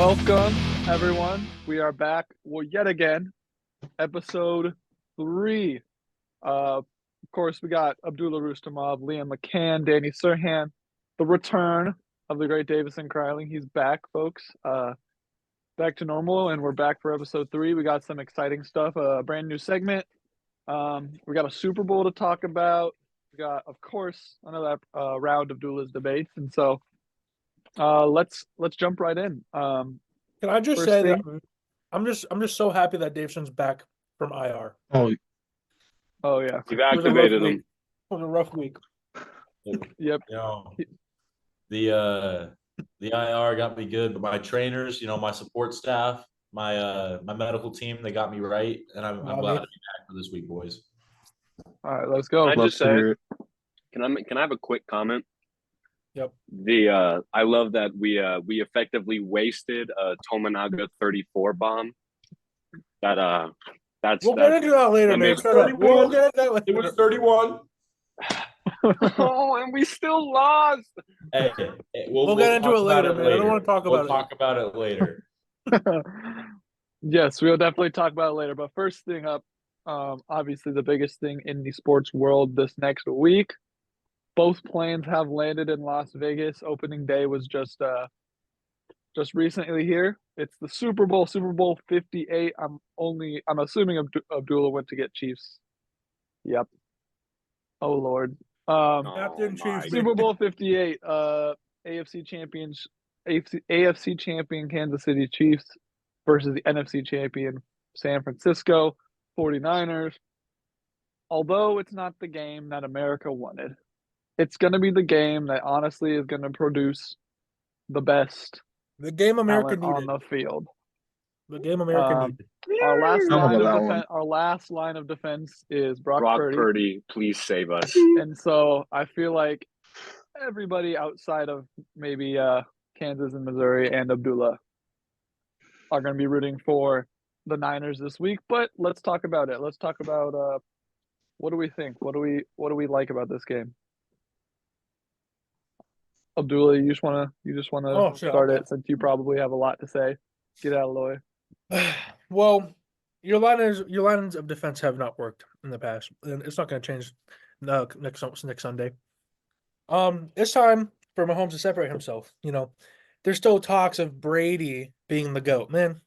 Welcome, everyone. We are back, yet again, episode 3. Of course, we got Abdullah Rustamov, Liam McCann, Dany Sirhan, the return of the great Davison Kryling. He's back, folks. Back to normal, and we're back for episode 3. We got some exciting stuff, a brand new segment. We got a Super Bowl to talk about. We got, of course, another round of Dullah's debates, and so let's jump right in. Can I just say that I'm just so happy that Davison's back from IR. Oh yeah, you've activated him. It was a rough week. Yep. The IR got me good, but my trainers, my support staff, my medical team, they got me right, and I'm glad to be back for this week, boys. All right, let's go. Can I just say, can I have a quick comment? Yep. I love that we effectively wasted a Tominaga 34 bomb. We'll get into that later, man. We'll get into that later. It was 31. Oh, and we still lost. Hey, we'll get into it later, man. I don't want to talk about it. We'll talk about it later. Yes, we'll definitely talk about it later. But first thing up, obviously the biggest thing in the sports world this next week. Both planes have landed in Las Vegas. Opening day was just recently here. It's the Super Bowl LVIII. I'm assuming Abdullah went to get Chiefs. Yep. Oh Lord. Captain Chiefs. Super Bowl LVIII. AFC champion Kansas City Chiefs versus the NFC champion San Francisco 49ers. Although it's not the game that America wanted, it's going to be the game that honestly is going to produce the best America needed on the field. The game America needed. Our last line of defense is Brock Purdy. Please save us. And so I feel like everybody outside of maybe Kansas and Missouri and Abdullah are going to be rooting for the Niners this week. But let's talk about it. Let's talk about what do we think? What do we like about this game? Abdullah, you just wanna start it since you probably have a lot to say. Get out of the way. Well, your lines of defense have not worked in the past, and it's not going to change next Sunday. It's time for Mahomes to separate himself. There's still talks of Brady being the GOAT. Man,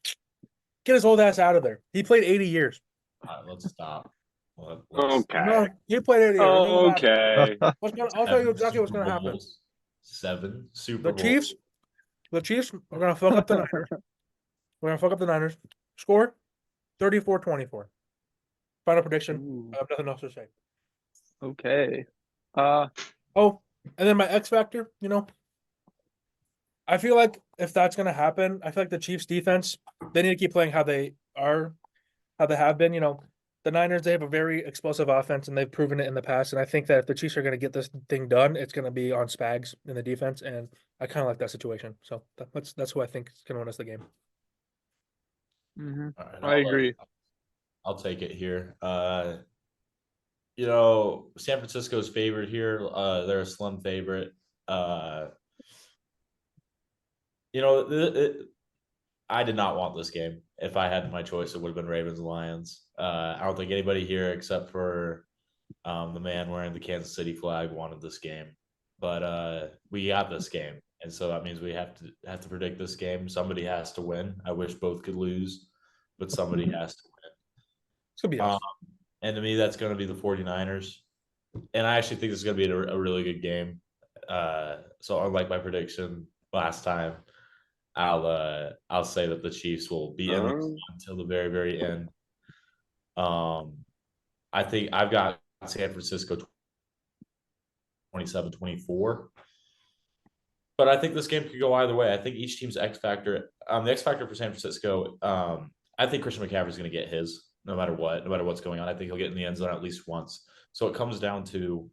get his old ass out of there. He played 80 years. All right, let's stop. Okay. No, he played 80 years. Okay. I'll tell you exactly what's going to happen. 7 Super Bowls. The Chiefs are going to fuck up the Niners. We're going to fuck up the Niners. Score 34-24. Final prediction. Ooh. I have nothing else to say. Okay. And then my X factor, I feel like if that's going to happen, I feel like the Chiefs defense, they need to keep playing how they have been. The Niners, they have a very explosive offense, and they've proven it in the past. And I think that if the Chiefs are going to get this thing done, it's going to be on Spags in the defense, and I kind of like that situation. So that's who I think is going to win us the game. Mm-hmm. Right, I agree. I'll take it here. San Francisco's favored here. They're a slim favorite. I did not want this game. If I had my choice, it would have been Ravens and Lions. I don't think anybody here except for the man wearing the Kansas City flag wanted this game. But we got this game, and so that means we have to predict this game. Somebody has to win. I wish both could lose, but somebody has to win. It's gonna be awesome. And to me, that's going to be the 49ers. And I actually think this is going to be a really good game. So unlike my prediction last time, I'll say that the Chiefs will be in until the very, very end. I think I've got San Francisco 27-24. But I think this game could go either way. I think each team's X factor. The X factor for San Francisco, I think Christian McCaffrey's going to get his no matter what's going on. I think he'll get in the end zone at least once. So it comes down to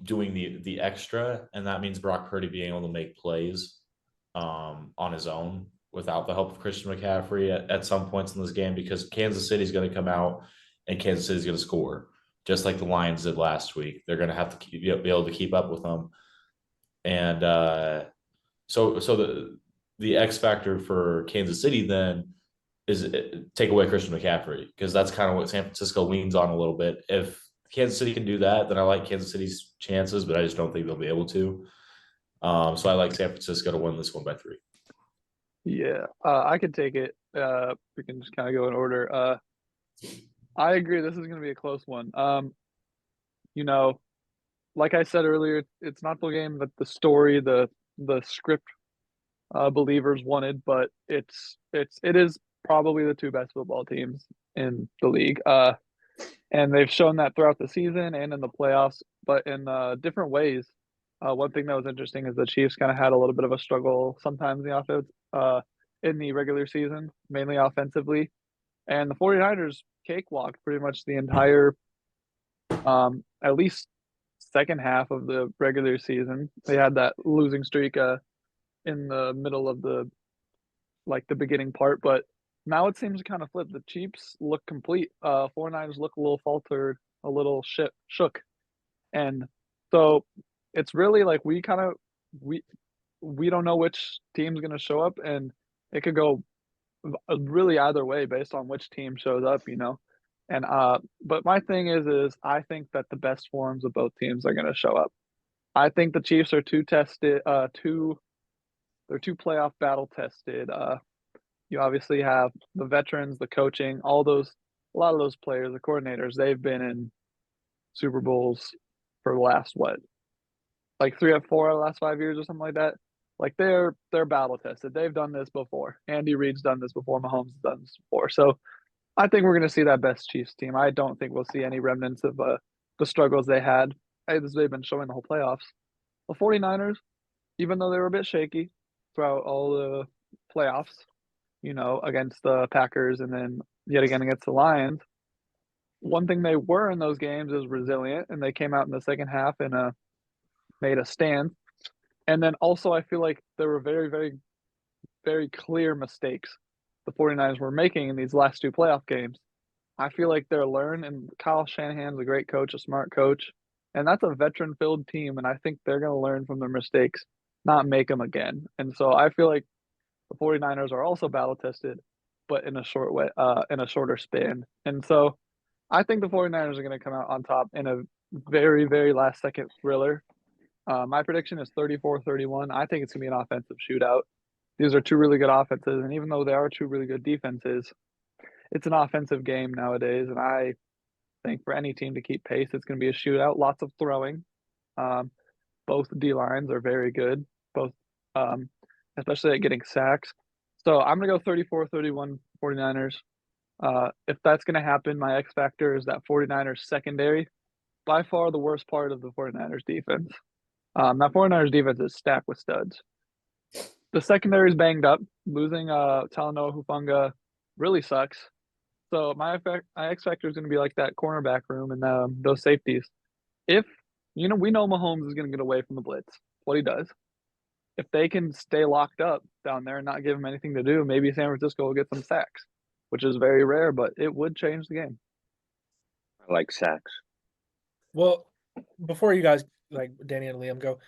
doing the extra, and that means Brock Purdy being able to make plays on his own without the help of Christian McCaffrey at some points in this game, because Kansas City is going to come out and Kansas City is going to score just like the Lions did last week. They're going to have to be able to keep up with them. And so the X factor for Kansas City then is take away Christian McCaffrey, because that's kind of what San Francisco leans on a little bit. If Kansas City can do that, then I like Kansas City's chances, but I just don't think they'll be able to. So I like San Francisco to win this one by 3. Yeah, I could take it. We can just kind of go in order. I agree. This is going to be a close one. You know, like I said earlier, it's not the game that the story, the script believers wanted, but it is probably the 2 best football teams in the league. And they've shown that throughout the season and in the playoffs, but in different ways. One thing that was interesting is the Chiefs kind of had a little bit of a struggle sometimes in the offense, in the regular season, mainly offensively. And the 49ers cakewalked pretty much the entire, at least second half of the regular season. They had that losing streak in the middle of the beginning part, but now it seems to kind of flip. The Chiefs look complete. 49ers look a little faltered, a little shook. And so it's really like we don't know which team's going to show up, and it could go really either way based on which team shows up, And but my thing is I think that the best forms of both teams are going to show up. I think the Chiefs are too tested, they're too playoff battle tested. You obviously have the veterans, the coaching, a lot of those players, the coordinators, they've been in Super Bowls for the last like 3 or 4 of the last 5 years or something like that. Like they're battle tested. They've done this before. Andy Reid's done this before. Mahomes has done this before. So I think we're going to see that best Chiefs team. I don't think we'll see any remnants of the struggles they had as they've been showing the whole playoffs. The 49ers, even though they were a bit shaky throughout all the playoffs, against the Packers and then yet again against the Lions, one thing they were in those games is resilient, and they came out in the second half and made a stand. And then also I feel like there were very, very, very clear mistakes the 49ers were making in these last 2 playoff games. I feel like they're learned, and Kyle Shanahan's a great coach, a smart coach, and that's a veteran-filled team, and I think they're going to learn from their mistakes, not make them again. And so I feel like the 49ers are also battle-tested, but in a shorter span. And so I think the 49ers are going to come out on top in a very, very last-second thriller. My prediction is 34-31. I think it's going to be an offensive shootout. These are 2 really good offenses, and even though they are 2 really good defenses, it's an offensive game nowadays, and I think for any team to keep pace, it's going to be a shootout. Lots of throwing. Both D-lines are very good, both, especially at getting sacks. So I'm going to go 34-31 49ers. If that's going to happen, my X factor is that 49ers secondary, by far the worst part of the 49ers defense. That 49ers defense is stacked with studs. The secondary is banged up. Losing Talanoa Hufanga really sucks. So my X factor is going to be like that cornerback room and those safeties. If we know Mahomes is going to get away from the blitz, what he does. If they can stay locked up down there and not give him anything to do, maybe San Francisco will get some sacks, which is very rare, but it would change the game. I like sacks. Well, before you guys, like Dany and Liam, go,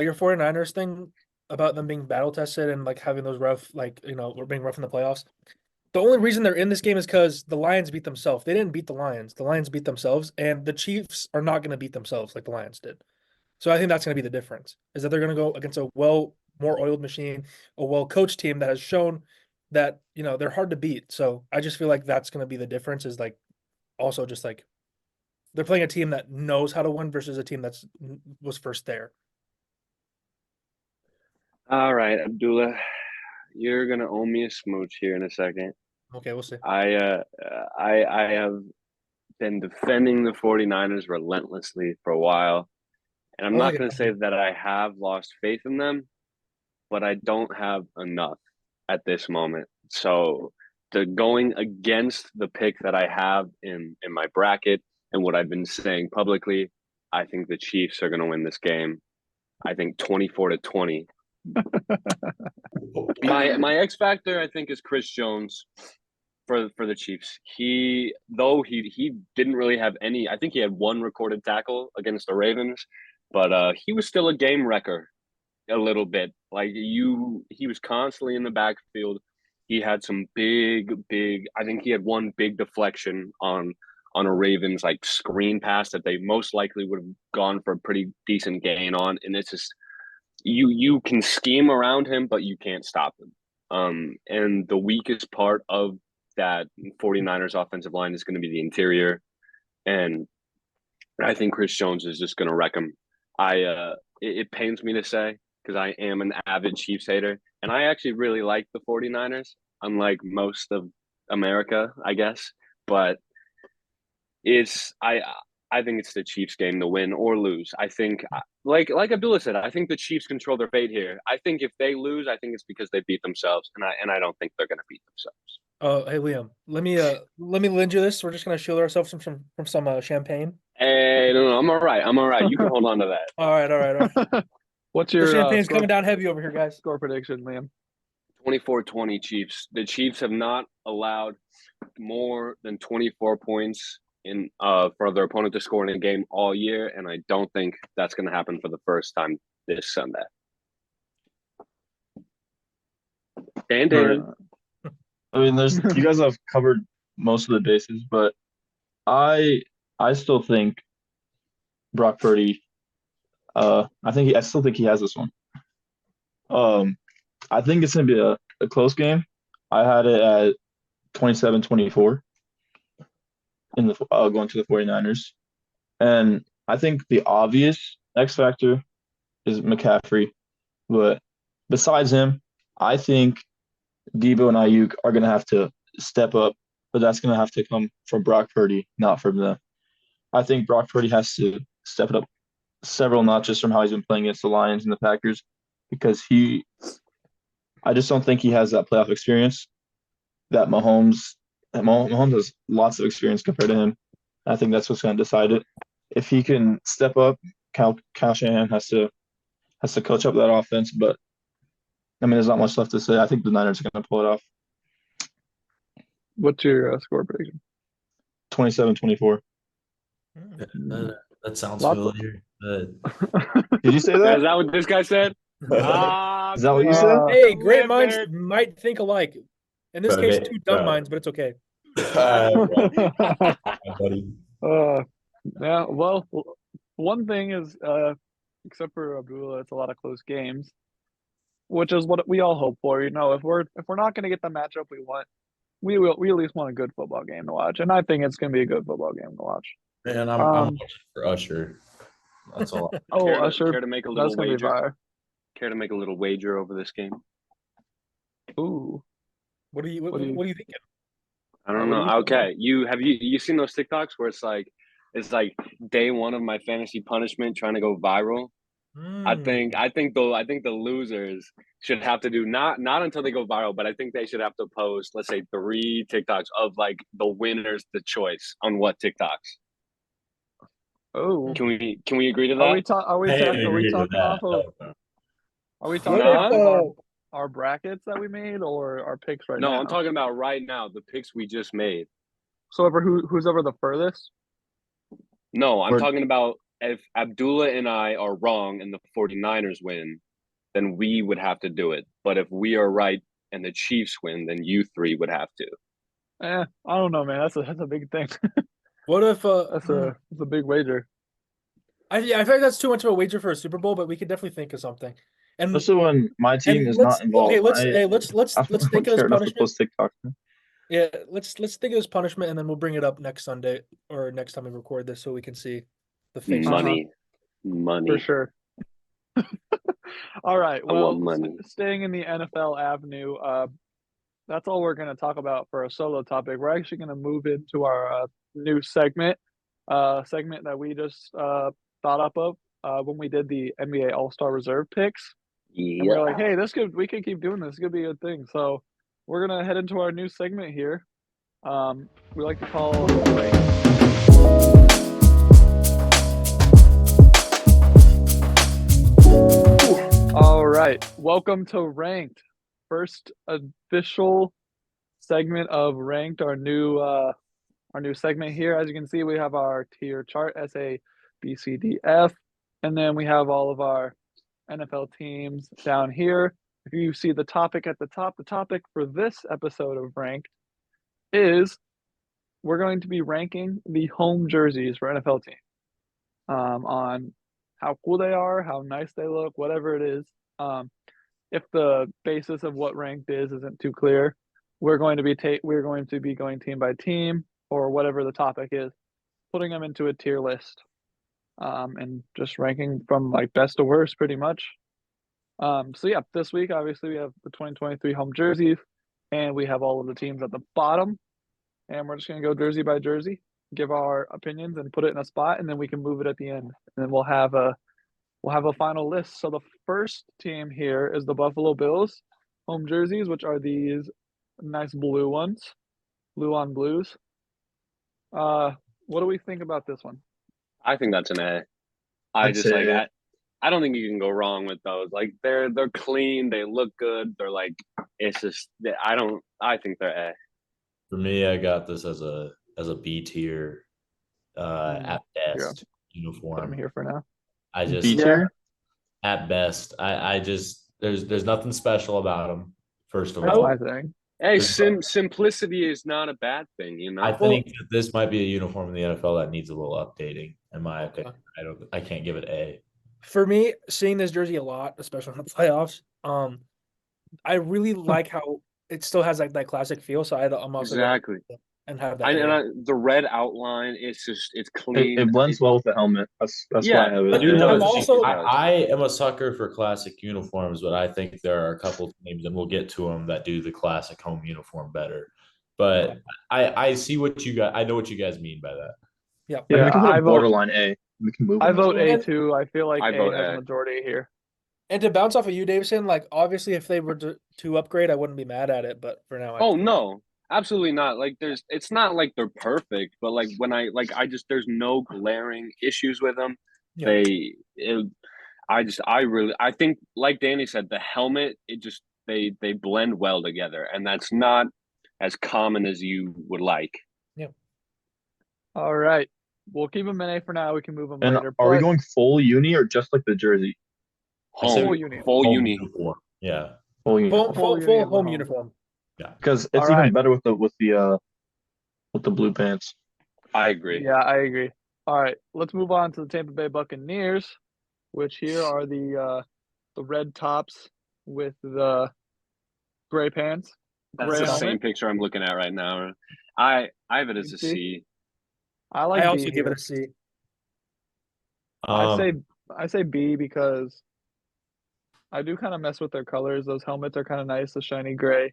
your 49ers thing about them being battle tested and like having those rough, being rough in the playoffs. The only reason they're in this game is because the Lions beat themselves. They didn't beat the Lions. The Lions beat themselves, and the Chiefs are not going to beat themselves like the Lions did. So I think that's going to be the difference, is that they're going to go against a more oiled machine, a well-coached team that has shown that, they're hard to beat. So I just feel like that's going to be the difference, is like also just like they're playing a team that knows how to win versus a team was first there. All right, Abdullah, you're gonna owe me a smooch here in a second. Okay, we'll see. I have been defending the 49ers relentlessly for a while, and I'm not going to say that I have lost faith in them, but I don't have enough at this moment. So going against the pick that I have in my bracket and what I've been saying publicly, I think the Chiefs are going to win this game. I think 24-20. My X factor, I think, is Chris Jones for the Chiefs. He didn't really have any. I think he had 1 recorded tackle against the Ravens, but he was still a game wrecker a little bit. He was constantly in the backfield. He had some big. I think he had one big deflection on a Ravens like screen pass that they most likely would have gone for a pretty decent gain on. And it's just you can scheme around him, but you can't stop him. And the weakest part of that 49ers offensive line is going to be the interior. And I think Chris Jones is just going to wreck him. It pains me to say because I am an avid Chiefs hater, and I actually really like the 49ers, unlike most of America, I guess. But I think it's the Chiefs game to win or lose. I think like Abdullah said, I think the Chiefs control their fate here. I think if they lose, I think it's because they beat themselves, and I don't think they're going to beat themselves. Oh, hey Liam, let me lend you this. We're just gonna shield ourselves from some champagne. Hey, no, I'm all right. I'm all right. You can hold on to that. All right. What's The your champagne's coming down heavy over here, guys. score prediction, Liam? 24-20 Chiefs. The Chiefs have not allowed more than 24 points in for their opponent to score in a game all year, and I don't think that's going to happen for the first time this Sunday. Dan. I mean, you guys have covered most of the bases, but I still think Brock Purdy. I still think he has this one. I think it's gonna be a close game. I had it at 27-24 in the going to the 49ers. And I think the obvious X factor is McCaffrey. But besides him, I think Debo and Ayuk are going to have to step up, but that's going to have to come from Brock Purdy, not from them. I think Brock Purdy has to step it up several notches from how he's been playing against the Lions and the Packers because I just don't think he has that playoff experience that Mahomes has lots of experience compared to him. I think that's what's going to decide it. If he can step up, Kyle Shanahan has to coach up that offense. But I mean, there's not much left to say. I think the Niners are going to pull it off. What's your score prediction? 27-24. That sounds Lots familiar. Did you say Is that? that what this guy said? Is that what you said? Hey, great minds might think alike. In this case, Okay. two dumb minds, but it's okay. Buddy. Yeah, well, one thing is, except for Abdullah, it's a lot of close games, which is what we all hope for. You know, if we're not going to get the matchup we want, we at least want a good football game to watch, and I think it's going to be a good football game to watch. Man, I'm watching for Usher. That's all. Usher, care to make a that's little going to be wager? fire. Care to make a little wager over this game? Ooh, What are you thinking? I don't What know. do you Okay, you seen those TikToks where it's like day one of my fantasy punishment trying to go viral? I think the losers should have to do not until they go viral, but I think they should have to post, let's say, 3 TikToks of like the winners, the choice on what TikToks. oh. Can we agree to that? Are we talking off of? Are we talking What if, off our brackets that we made or our picks right now? No, I'm talking about right now, the picks we just made. So who's over the furthest? No, I'm Or- talking about if Abdullah and I are wrong and the 49ers win, then we would have to do it. But if we are right and the Chiefs win, then you 3 would have to. I don't know, man. That's a big thing. What if That's a big wager. I feel like that's too much of a wager for a Super Bowl, but we could definitely think of something. And Especially when my team is not involved. Okay, let's I think of don't this care enough to punishment. post TikTok. Yeah, let's think of this punishment, and then we'll bring it up next Sunday or next time we record this, so we can see the face. Money. For sure. All right. I Well, want money. staying in the NFL avenue, that's all we're going to talk about for a solo topic. We're actually going to move into our new segment that we just thought up of when we did the NBA All-Star Reserve picks. And we're like, hey, we could keep doing this. It's going to be a good thing. So we're going to head into our new segment here. We like to call All right. Welcome to Ranked. First official segment of Ranked, our new segment here. As you can see, we have our tier chart, S, A, B, C, D, F. And then we have all of our NFL teams down here. If you see the topic at the topic for this episode of Ranked is we're going to be ranking the home jerseys for NFL teams on how cool they are, how nice they look, whatever it is. If the basis of what ranked isn't too clear, we're going to be going team by team or whatever the topic is, putting them into a tier list, and just ranking from like best to worst, pretty much. So yeah, this week obviously we have the 2023 home jerseys, and we have all of the teams at the bottom, and we're just gonna go jersey by jersey, give our opinions, and put it in a spot, and then we can move it at the end, and then we'll have a final list. So the first team here is the Buffalo Bills home jerseys, which are these nice blue ones, blue on blues. What do we think about this one? I think that's an A. I'd say A. I don't think you can go wrong with those. Like they're clean, they look good. They're like it's just I think they're A. For me, I got this as a B tier at best Put them uniform. here for now. I just B tier. at best. I just there's nothing special about them. First of That's all, my thing. Hey, There's- simplicity is not a bad thing, you know. I think that this might be a uniform in the NFL that needs a little updating. In my opinion, I can't give it A. For me, seeing this jersey a lot, especially in the playoffs, I really like how it still has like that classic feel. So I'm also gonna Exactly. and have that. The red outline, it's clean. It blends well with the helmet. That's Yeah, why I have but it. it Yeah. does. also- I am a sucker for classic uniforms, but I think there are a couple teams, and we'll get to them, that do the classic home uniform better. But I see what you guys. I know what you guys mean by that. Yeah. Like, we Yeah, can put I a vote. borderline A. We can move. I on this vote one. A too. I feel like I A vote has A. a majority here. And to bounce off of you, Davison, like obviously if they were to upgrade, I wouldn't be mad at it. But for now, Oh no, absolutely not. Like it's not like they're perfect, but like when I there's no glaring issues with them. Yeah. I think like Danny said, the helmet, they blend well together, and that's not as common as you would like. All right, we'll keep them in A for now. We can move them And later. are we but going full uni or just like the jersey? Full uni. Full Home uni. uniform. Yeah. Full uni. full Full uni full of the home home. uniform. Because it's All even right. better with the blue pants. I agree. Yeah, I agree. All right, let's move on to the Tampa Bay Buccaneers, which here are the red tops with the gray pants. That's Gray the helmet. same picture I'm looking at right now. I have it as a See? C. I like I B also give here. it a C. I say B because I do kind of mess with their colors. Those helmets are kind of nice, the shiny gray.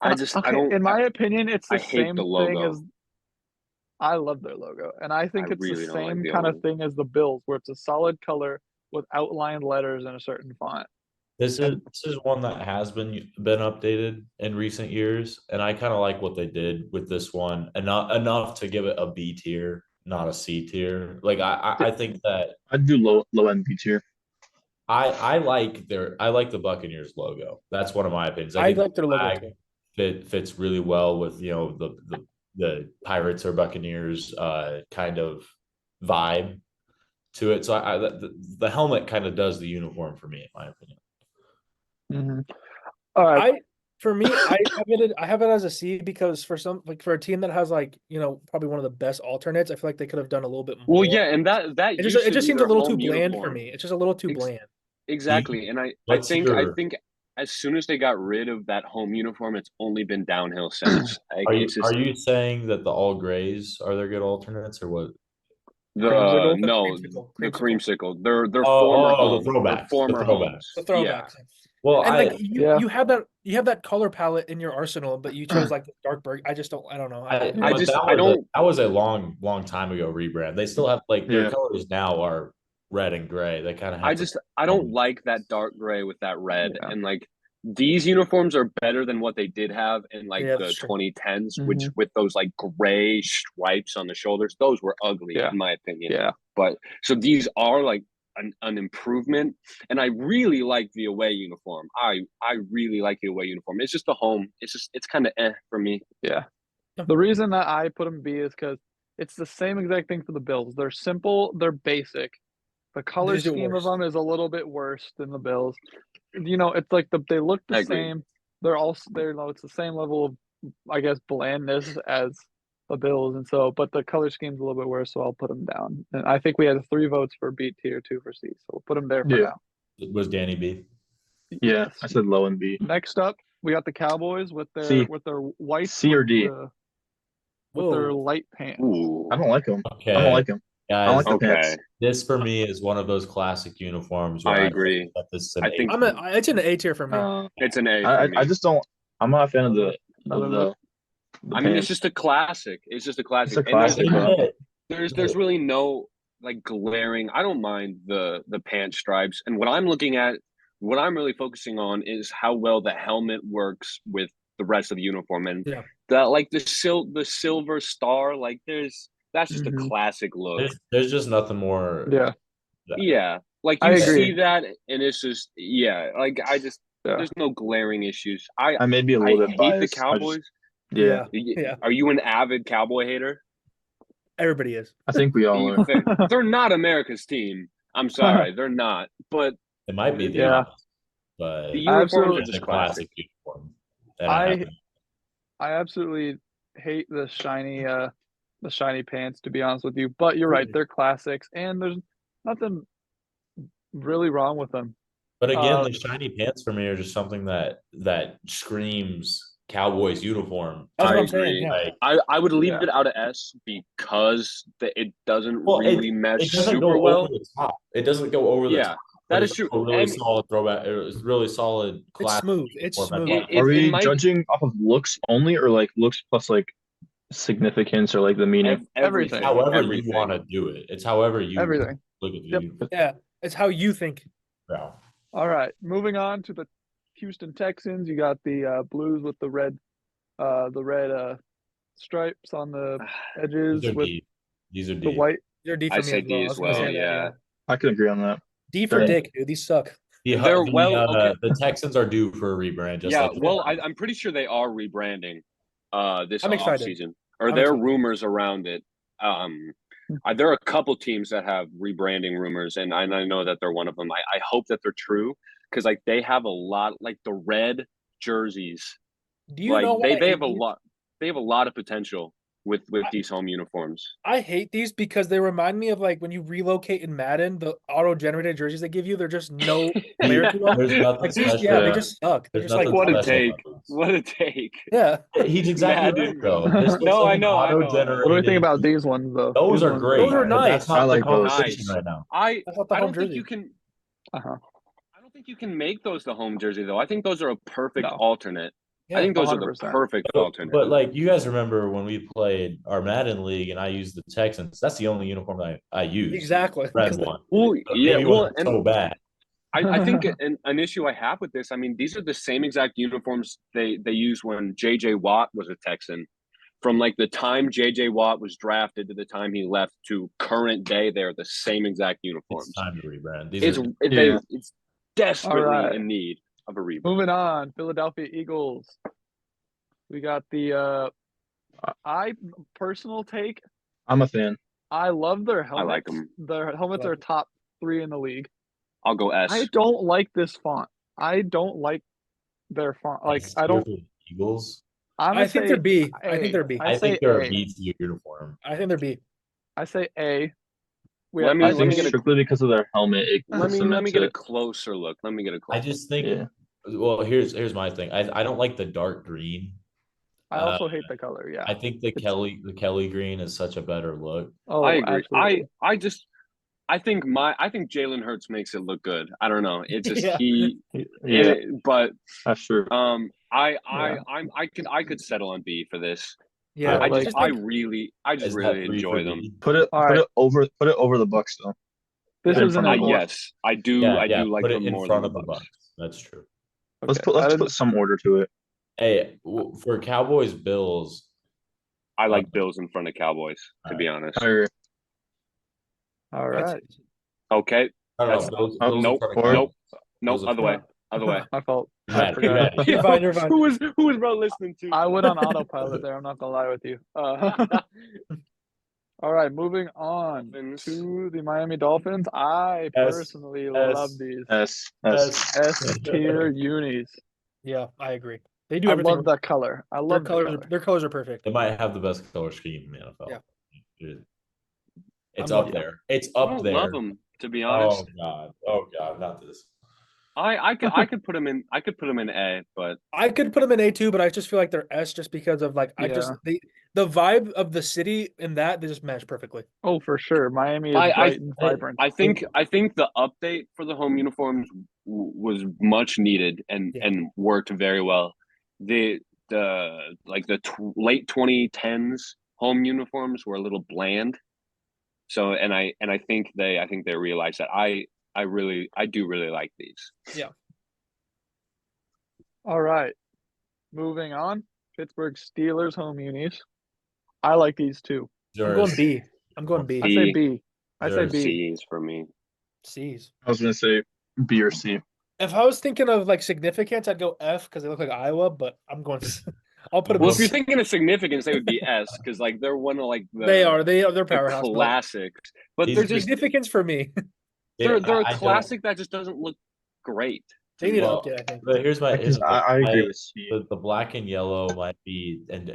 I And, just okay, I don't. in my opinion, it's the I hate same the thing logo. as. I love their logo, and I think I it's really the don't like same the kind of logo. thing as the Bills, where it's a solid color with outlined letters in a certain font. This is one that has been updated in recent years, and I kind of like what they did with this one, and not enough to give it a B tier, not a C tier. Like I think that I'd do low end B tier. I like the Buccaneers logo. That's one of my opinions. I think like their the logo flag too. fits really well with the Pirates or Buccaneers kind of vibe to it. So the helmet kind of does the uniform for me, in my opinion. Mm-hmm. All right, I have it as a C because for a team that has probably one of the best alternates, I feel like they could have done a little bit more. Well, yeah, and that It used to just be seems a their little too home bland for uniform. me. It's just a little too Ex- bland. Exactly, and I What's think your- as soon as they got rid of that home uniform, it's only been downhill since. Like, Are you it's just are you saying that the all grays are their good alternates, or what? Creamsicle? the creamsicle. They're the homes. They're throwbacks, former the homes. The throwbacks. Well, And Yeah. you have that color palette in your arsenal, but you chose like the dark burgundy. I don't know. I that was a long time ago rebrand. They still have their Yeah. colors now are red and gray. They kind of have I don't like that dark gray with that red, Yeah. and like these uniforms are better than what they did have in Yeah, the that's true. 2010s, which Mhm. with those like gray stripes on the shoulders, those were ugly Yeah. in my opinion. yeah. But so these are like an improvement, and I really like the away uniform. I really like the away uniform. It's just the home. It's kind of for me. Yeah. The reason that I put them B is because it's the same exact thing for the Bills. They're simple, they're basic, The color These are scheme of worse. them is a little bit worse than the Bills. It's like they look I the agree. same. It's the same level of, I guess, blandness as the Bills, and so, but the color scheme's a little bit worse, so I'll put them down. And I think we had 3 votes for B tier, 2 for C, so we'll put them there for Yeah. now. Was Danny B? Yeah, Yes. I said low and B. Next up, we got the Cowboys with their C. white C or D? with their Whoa. light pants. Ooh. I don't like them. I Okay, don't like them. I guys, like the Okay. pants. this for me is one of those classic uniforms. Where I agree. that this is an I think- A. It's an A tier for me. It's an A for I me. just don't. I'm not a fan of the Another I mean, it's pants. just a classic. It's just a classic. It's a classic, And bro. there's really no like glaring. I don't mind the pant stripes. And what I'm looking at, what I'm really focusing on is how well the helmet works with the rest of the uniform. And Yeah. the silver star, like that's just Mhm. a classic look. There's just nothing more. Yeah. Yeah. Like I you agree. see that and it's just like there's no glaring issues. I may be a I little bit hate biased. the I just- Cowboys. yeah, Yeah. Are you an avid Cowboy hater? Everybody is. I think we all are. They're not America's team. I'm sorry, they're not. But It might be the Yeah. opposite, but the uniforms Absolutely. are it's a just classic. classic uniform. that I have. I absolutely hate the shiny pants, to be honest with you. But you're right, Really? they're classics, and there's nothing really wrong with them. But again, Uh, the shiny pants for me are just something that screams Cowboys uniform. That's I what I'm agree. saying. Yeah. I would leave Yeah. it out of S because it doesn't Well, really mesh it doesn't super go well. over the top. It doesn't go over the Yeah, top. that but is it's true. A really And solid throwback. It was really solid. It's Classic smooth. It's uniform at smooth. the It- Are we might- judging off of looks only, or like looks plus like significance or like the meaning? Everything. however everything. you want to do it. It's however you Everything. look at the Yep. uniform. Yeah. It's how you think. Yeah. All right, moving on to the Houston Texans. You got the Blues with the red stripes on the edges These are with deep. These are the deep. white. You're D for I me say as well. D I as was gonna say well. that, Yeah. I can agree on that. D for Fair. Dick, dude. These suck. They're okay. The Texans are due for a rebrand. Just Yeah, like the well, Browns. I'm pretty sure they are rebranding this I'm excited. offseason. Or I'm there are excited. rumors around it. There are a couple teams that have rebranding rumors, and I know that they're one of them. I hope that they're true because like they have a lot, like the red jerseys. Do you know Like why I they hate have a these? lot. They have a lot of potential with these home uniforms. I hate these because they remind me of like when you relocate in Madden, the auto-generated jerseys they give you. They're just no player to them. There's nothing Like, special. yeah, they Yeah. just suck. They're There's just like nothing What a special take! about those. What a take! yeah. He's exactly Madden. right, though. This looks No, like I an know. auto-generated- What do we think about these ones though? Those These are ones great. Those are but That's nice. not I like the those. conversation right now. I That's not the I home don't think jersey. you can. Uh-huh. I don't think you can make those the home jersey though. I think those are a perfect No. alternate. Yeah. I think those are the 100%. perfect But alternate. like you guys remember when we played our Madden league and I used the Texans, that's the only uniform I used. Exactly. Red Because one. Well, But yeah, maybe it well, wasn't so bad. I think an issue I have with this. I mean, these are the same exact uniforms they used when J.J. Watt was a Texan. From like the time J.J. Watt was drafted to the time he left to current day, they're the same exact uniforms. It's time to rebrand. These It's are it's desperately Alright. in need of a rebrand. Moving on, Philadelphia Eagles. We got the I personal take. I'm a fan. I love their I helmets. like 'em. Their helmets Love are 'em. top 3 in the league. I'll go S. I don't like this font. I don't like their font. Like I don't. for the Eagles. I'm I think they're B. I A. think they're B. I I say think they're A. a B tier uniform. I think they're B. I say A. Let me- I let think me get a- strictly because of their helmet, it let me cements get a it. closer look. Let me get a closer. I just think. Yeah. Well, here's my thing. I don't like the dark green. I also hate the color. Yeah. I think the Kelly green is such a better look. Oh, I agree. absolutely. I think Jalen Hurts makes it look good. I don't know. It's just Yeah, but that's true. I could settle on B for this. Yeah. I like, just- I think- really Is that really 3 enjoy for them. B? Put it All right. put it over the Bucks though. This Yeah, isn't from an the- Yes, I do. Yeah, I yeah. do like Put it them in more front than of the the Bucks. Bucks. That's true. Let's Okay. let's put some order to it. Hey, for Cowboys Bills, I like Bills in front of Cowboys, to be honest. I agree. All right. Okay. I don't That's- know. Bills nope, in Nope. front of Nope. Cowboys. Nope. Bills in Other front way. of- Other way. My fault. You're I mad, you're forgot. mad. You're fine. You're fine. Who was bro listening to? I went on autopilot there. I'm not gonna lie with you. All right, moving on Dolphins. to the Miami Dolphins. I personally love these S. S tier unis. Yeah, I agree. They do I everything. love that color. I Their love the colors. color. Their colors are perfect. They might have the best color scheme in the NFL. Yeah. It's I'm up with there. It's I up don't there. love them, to be honest. Oh god, not this. I could put them in. I could put them in A, but I could put them in A2, but I just feel like they're S just because of like the vibe of the city and that they just match perfectly. Oh, for sure. Miami is I bright and vibrant. I think the update for the home uniforms was much needed and worked very well. The late 2010s home uniforms were a little bland. So I think they realized that I do really like these. Yeah. All right. Moving on. Pittsburgh Steelers home unis. I like these too. I'm going B. I'm going B. I say B. I say Yours. B. C's for me. C's. I was gonna say B or C. If I was thinking of like significance, I'd go F because they look like Iowa, but I'm going. I'll put them. Well, if you're thinking of significance, they would be S because like they're one of like they're the powerhouse. classics, but These they're are just Significance for me. they're a I classic that just doesn't look great. They need Well, an update, I think. But here's my. I agree with C. The black and yellow might be and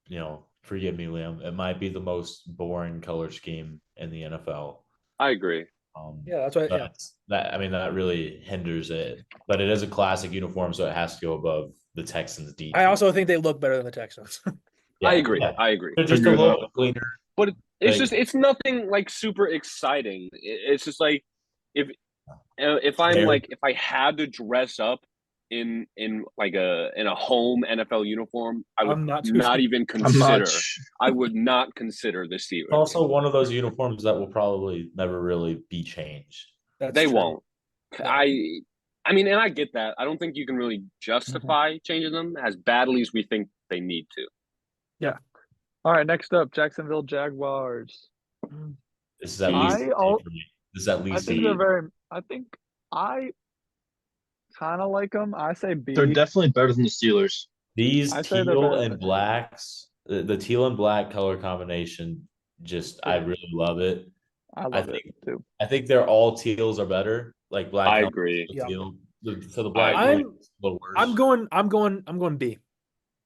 you know, forgive me, Liam. It might be the most boring color scheme in the NFL. I agree. Yeah, that's what. Yeah. That really hinders it. But it is a classic uniform, so it has to go above the Texans' D. I also think they look better than the Texans. I agree. I agree. They're just a little cleaner. But it's Like- it's nothing like super exciting. It's just like if I'm like if I had to dress up in like in a home NFL uniform, I would I'm not even I'm consider. not. I would not consider the Steelers. Also, one of those uniforms that will probably never really be changed. They true. won't. No. I mean, and I get that. I don't think you can really justify changing them as badly as we think they need to. All right, next up, Jacksonville Jaguars. This is at least I al- this is at I least think they're very. I think I kind of like them. I say B. They're definitely better than the Steelers. these I say they're teal better and than- blacks. The teal and black color combination, I really love it. I love think- it too. I think they're all teals are better. Like black. I helmets agree. with Yeah. teal. So the black I'm- green is a little worse. I'm going B.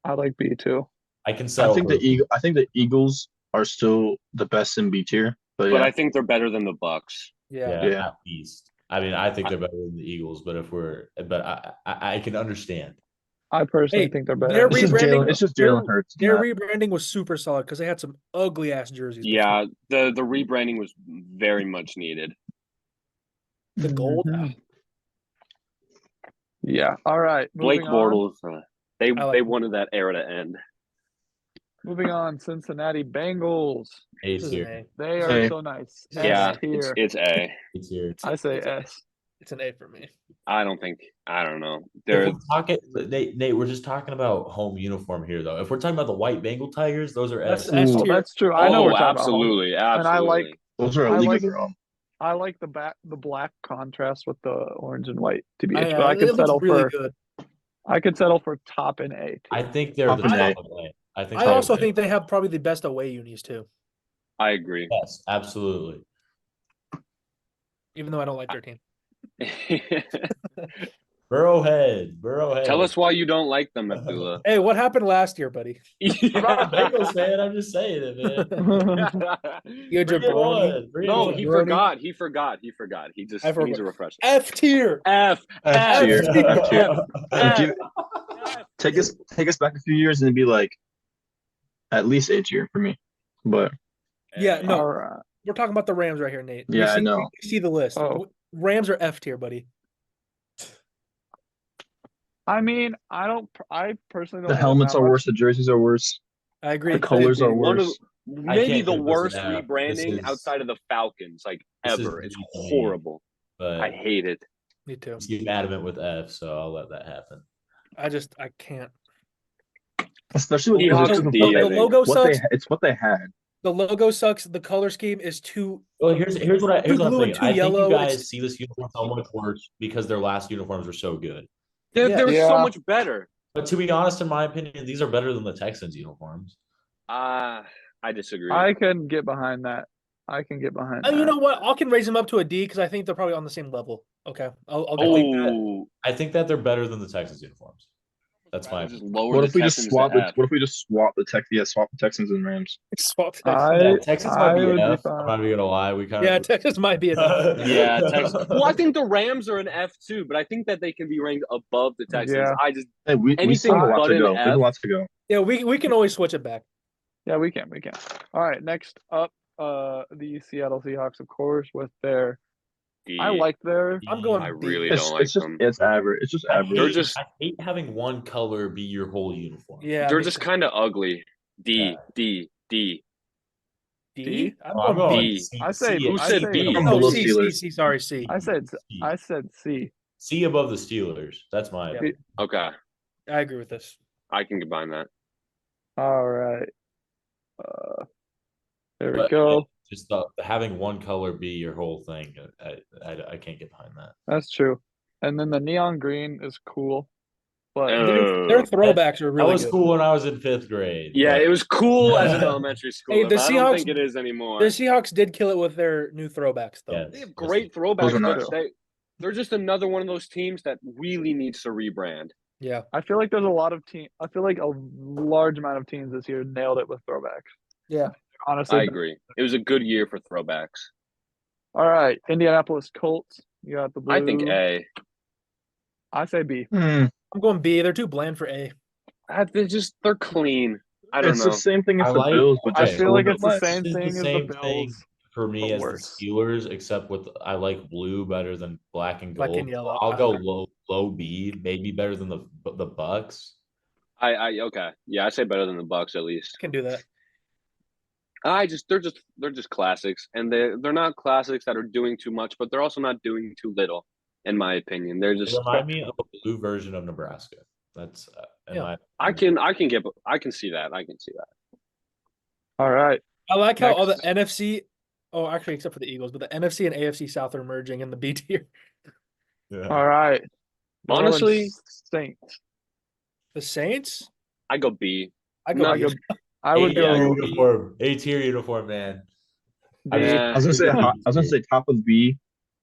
I like B too. I can I settle. think for- I think the Eagles are still the best in B tier. But But yeah, I think they're better than the Bucks. Yeah. Yeah. At least. I mean, I think they're better than the Eagles, but I can understand. I personally Hey, think they're better. they're it's just rebranding- Jalen Hurts. Their Matt. rebranding was super solid because they had some ugly ass jerseys. Yeah, the rebranding was very much needed. The gold. Mhm. Yeah. All right. Blake Moving on. Bortles, they like wanted that era to end. Moving on. Cincinnati Bengals. A This is an tier. A. They are A. so nice. Yeah, S tier. it's A. A tier. I say It's a- S. It's an A for me. I don't know. If They're we're talking, Nate, we're just talking about home uniform here, though. If we're talking about the white Bengal Tigers, those are That's S. S Oh, tier. that's true. I know we're talking absolutely, And I like- absolutely. Those are a I league like- of their own. about home. I like the black contrast with the orange and white. To be, I, but I it could looks settle really for. good. I could settle for top and A. Too. I think they're Top the and top A. of A. I think. I top also of A. think they have probably the best away unis too, I agree. Yes, absolutely. even though I don't like their team. Burrowhead. Tell us why you don't like them, Abdullah. Hey, what happened last year, buddy? I'm not a Bengals fan. I'm just saying it, man. You had your Bring it brony. on, bring it No, on. he Brony. forgot. He just I forgot. needs a refresher. F tier. F. F tier. tier. F tier. F. Give- Take us back a few years and it'd be like at least A tier for me. But Yeah, no, All right. we're talking about the Rams right here, Nate. Yeah, I know. You see the list. Oh. Rams are F tier, buddy. I mean, I personally don't. the like helmets that are much. worse. The jerseys are worse. I agree. The colors are One of worse. maybe can't the give this worst an F. rebranding This is- outside of the Falcons, like this is ever. It's B for me. horrible. But I hate it. Me too. he's adamant with F, so I'll let that happen. I can't. Especially He with has the, to be, The I think. logo what they sucks. it's what they had. The logo sucks. The color scheme is too. Well, here's what I'm blue thinking. and too I think yellow, you guys it's- see this uniform so much worse because their last uniforms were so good. They're, Yeah. they're so Yeah. much better. But to be honest, in my opinion, these are better than the Texans uniforms. I disagree. I can get behind that. I can get behind that. You know what? I can raise them up to a D because I think they're probably on the same level. Okay, I'll go. Oh, I think that they're better than the Texans uniforms. That's rather my just lower What the if we just Texans swap to the F. What if we just swap the Texans and Rams? Swap I Texans I might be would be F. fine. I'm not even gonna lie. We kind Yeah, of Texas might be enough. Yeah, Texans. Well, I think the Rams are an F too, but I think that they can be ranked above the Texans. Yeah. I just Hey, we Anything still have a lot but to an go. We have F. a lot to go. Yeah, we can always switch it back. Yeah, we can. All right, next up, the Seattle Seahawks, of course, with their. D. I like their. I'm going I B. really It's don't like it's just them. it's average. It's just average. They're just I hate having one color be your whole uniform. Yeah, they're me just too. kind of ugly. D, Yeah. D, D. D. I'm going B. C. I say- Who I said say- B? I'm Oh, below C, Steelers. C. Sorry, C. I said C. C above the Steelers. That's my Yeah. opinion. Okay, I agree with this. I can combine that. All right. There we But, go. yeah, just having one color be your whole thing. I can't get behind that. That's true. And then the neon green is cool, but Their throwbacks are That really was good. cool when I was in 5th grade. Yeah, but- it was cool as an elementary school, Hey, the but I don't Seahawks- think it is anymore. The Seahawks did kill it with their new throwbacks, though. Yeah. They have great Those throwbacks, are but nice. they're just another one of those teams that really needs to rebrand. Yeah. I feel like there's a lot of team. I feel like a large amount of teams this year nailed it with throwbacks. Yeah. Honestly, I agree. It was a good year for throwbacks. All right, Indianapolis Colts. You got the blue. I think A. I say B. I'm going B. They're too bland for A. They're clean. I don't It's know. the same thing as I the like- Bills, but I just a feel little like bit it's the less. same This is thing the as same the thing Bills. for me but as worse. the Steelers, except with I like blue better than black and Black gold. and yellow. I'll go low B, maybe better than the Bucks. I okay. Yeah, I say better than the Bucks at least. Can do that. They're just classics, and they're not classics that are doing too much, but they're also not doing too little, in my opinion. They're They just remind me of a blue version of Nebraska. That's in Yeah. my I can see that. I can see that. All right. I like how all the Next. NFC. Oh, actually, except for the Eagles, but the NFC and AFC South are merging in the B tier. yeah. All right. New Orleans Honestly, Saints. The Saints. I go B. I go. No, B. I would Yeah, go uniform, A-tier uniform, man. B. Yeah. I was gonna say top of B.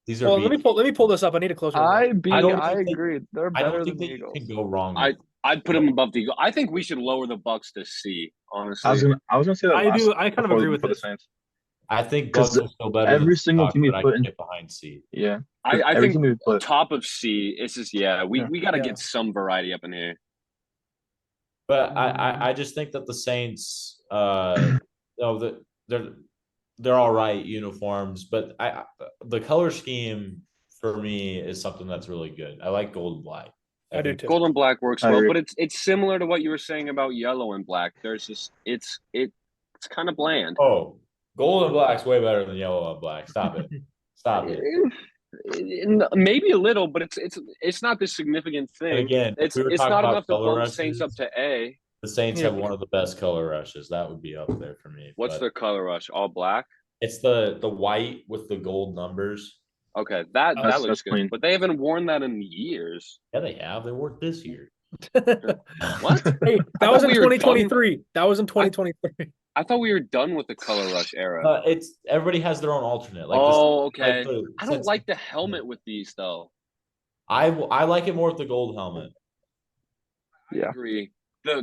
These are Well, B. let me pull this up. I need a closer. I look. B. I don't I think they- agree. They're I better don't than think the that you Eagles. can go wrong. With I'd put them above the Eagles. I think we should lower the Bucks to C. Honestly, I was gonna say that. I last do. I kind of before- agree with before the this. Saints. I think 'Cause Bucks are still better. every than single Bucks, team we but I put can in- get behind C. Yeah. I Every think team we put. top of C. It's just we Yeah. got to Yeah. get some variety up in here. But I just think that the Saints, no, they're all right uniforms, but the color scheme for me is something that's really good. I like gold and black. I do think- too. Gold and black works I well, agree. but it's similar to what you were saying about yellow and black. There's just it's kind of bland. Oh, gold and black's way better than yellow and black. Stop it. Stop it. Maybe a little, but it's not this significant And thing. again, if It's we were it's talking not about enough to color bump Saints up rushes, to A. the Saints Yeah. have one of the best color rushes. That would be up there for me. What's but their color rush? All black. It's the white with the gold numbers. Okay, that That's looks good, clean. but they haven't worn that in years. Yeah, they have. They worked this year. What? Hey, that thought was in we were done- 2023. That was in 2023. I thought we were done with the color rush era. It's everybody has their own alternate. Like okay. the- I don't since- like the helmet with these though. I like it more with the gold helmet. I Yeah. agree.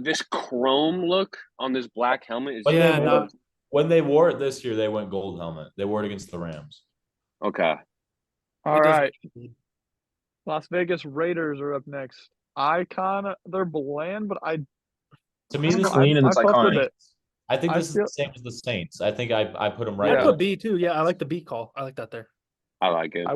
This chrome look on this black helmet is But Yeah, they, no. when they wore it this year, they went gold helmet. They wore it against the Rams. okay. All It does- right. Las Vegas Raiders are up next. They're bland, but To me, It's this clean and I it's fuck with iconic. it. I think I this is feel- the same as the Saints. I think I put them right. Yeah. I there. put B too. Yeah, I like the B call. I like that there. I like it.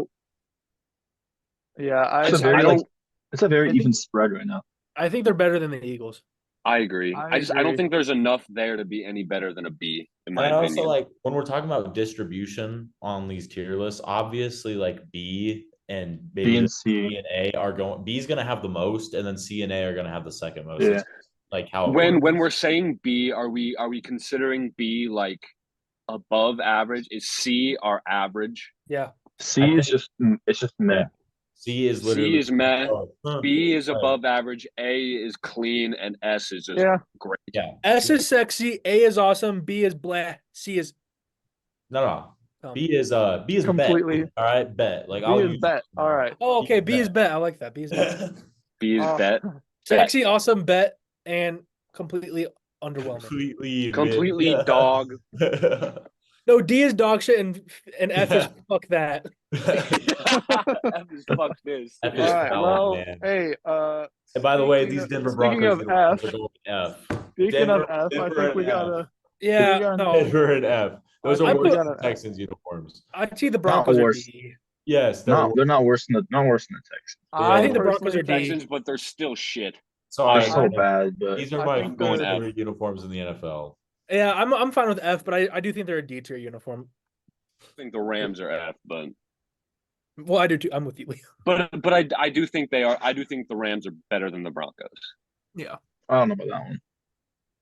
Yeah, It's a I very don't. it's a very I think- even spread right now. I think they're better than the Eagles. I agree. I I don't agree. think there's enough there to be any better than a B in And my I also opinion. like when we're talking about distribution on these tier lists. Obviously, like B and maybe B and C C. and A are going. B is going to have the most, and then C and A are going to have the second most. Yeah. It's like how it when works. we're saying B, are we considering B like above average? Is C our average? Yeah. C I is think- just it's just meh. C is C literally is meh. huh. B is Right. above average. A is clean, and S is just Yeah. great. Yeah. S is sexy. A is awesome. B is blah. C is No. um, B is Completely. bet. All right, bet. Like B I'll is use bet. All right. Oh, okay. B is bet. bet. I like that. B is bet. B is Oh. bet. Sexy, awesome, bet, and completely underwhelming. Completely Completely mid. dog. No, D is dog shit, and F is fuck that. F is fuck this. F All is right. foul, Well, man. hey. And by the way, speaking these of- Denver speaking Broncos of uniforms F, are going F. Speaking of Denver- F, I Denver think we and F. gotta. Yeah, We got- no, Denver and F. Those I are think worse we than gotta- Texans uniforms. I see the Broncos are worse. D. Yes, No, they're not worse than the Texans. I think the personally- Broncos are D. Texans, but they're still shit. Sorry, They're so I- bad, but these are I my think going they're- favorite uniforms in the NFL. Yeah, I'm fine with F, but I do think they're a D tier uniform. I think the Rams are F, but Well, I do too. I'm with you, Leo. but I do think they are. I do think the Rams are better than the Broncos. Yeah. I don't know about that one.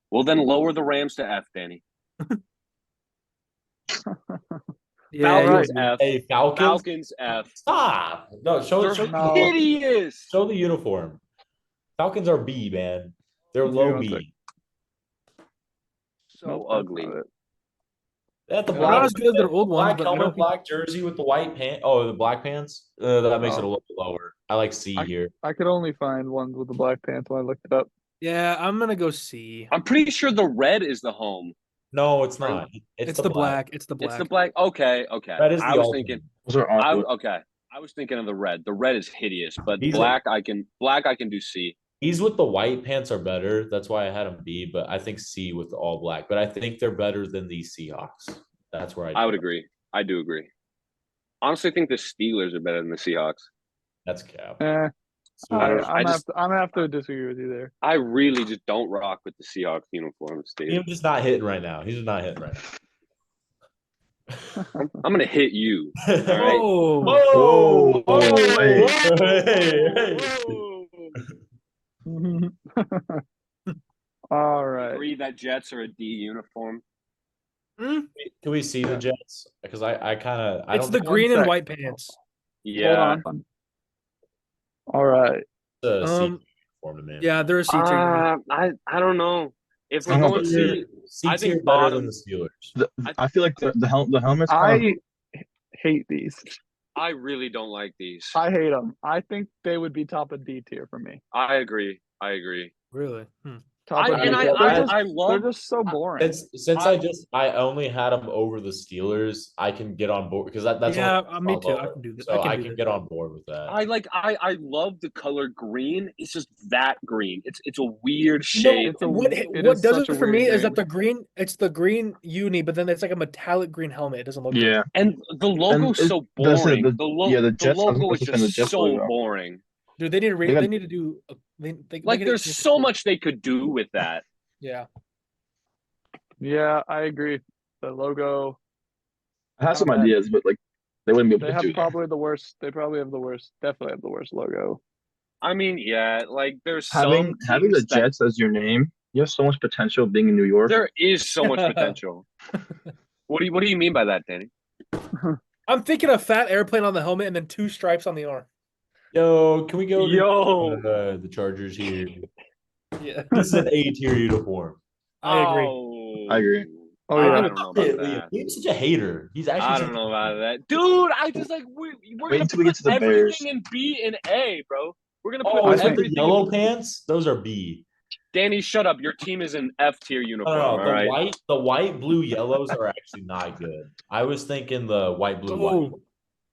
Well, then lower the Rams to F, Danny. Yeah. Falcons right. F. Hey, Falcons. Falcons F. Stop. No, show They're No. hideous. show the uniform. Falcons are B, man. They're low Yeah, B. So Nope, ugly. that's not it. They have the They're black, not as good as their old ones, black but I helmet, don't think- black jersey with the white pants. Oh, the black pants. That makes it a Oh. little bit lower. I like C here. I could only find ones with the black pants when I looked it up. Yeah, I'm gonna go C. I'm pretty sure the red is the home. No, it's not. It's the black. It's the black. It's the black. Okay. That is the I was ultimate. thinking. Those are awful. Okay. I was thinking of the red. The red is hideous, but These are- black I can do C. These with the white pants are better. That's why I had them B, but I think C with the all black. But I think they're better than the Seahawks. That's where I would agree. I do agree. Honestly, I think the Steelers are better than the Seahawks. That's cap. Eh, I don't know. I'm gonna have to disagree with you there. I really just don't rock with the Seahawks uniforms, He's dude. just not hitting right now. He's just not hitting right I'm gonna hit you. now. All right. Oh, Whoa, hey. Hey. All right. Agree that Jets are a D uniform. Can we see the Jets? Because I kind of I it's don't the think green and sec. white pants. Yeah. Hold on. All right. it's a C Um, uniform to me. Yeah, they're a C tier. I don't know. If I'm we're gonna going put C, C I think tier better bottom- than the Steelers. I feel like the helmets. Kind I hate these. I really don't like these. I hate them. I think they would be top of D tier for me. I agree. Really? Top of D And tier. I They're love just so boring. Since I only had them over the Steelers, I can get on board because that's Yeah, only me too. I lower. can do that. So I do can that. get on board with that. I love the color green. It's just that green. It's a weird You know, shade. It's a- what it what is does such it a for me weird is that green. it's the green uni, but then it's like a metallic green helmet. It doesn't look good. yeah, And the logo's And so that's it, boring. the- The Jets- I was logo is gonna say the just Jets so logo. boring. Dude, they need to They got- they need to do they Like get there's it- so much they could do with that. Yeah. Yeah, I agree. The logo. I have some Not bad. ideas, but like they wouldn't be able They to have do that. probably the worst. They probably have the worst. Definitely have the worst logo. I mean, yeah, like there's Having some the teams that- Jets as your name, you have so much potential being in New York. There is so much potential. What do you mean by that, Danny? I'm thinking a fat airplane on the helmet and then 2 stripes on the arm. Yo, can we go Yo. to the Chargers here? Yeah. This is an A tier uniform. I agree. Oh. I agree. Oh, I yeah. don't know about that. He's such a hater. He's actually. I don't know about that, dude. I just like we're Wait gonna until we get put to the everything Bears. in B and A, bro. We're gonna put Oh, is that the everything. yellow pants? Those are B. Danny, shut up. Your team is an F tier uniform. No, All the right. white, blue, yellows are actually not good. I was thinking the white, blue, white. Oh,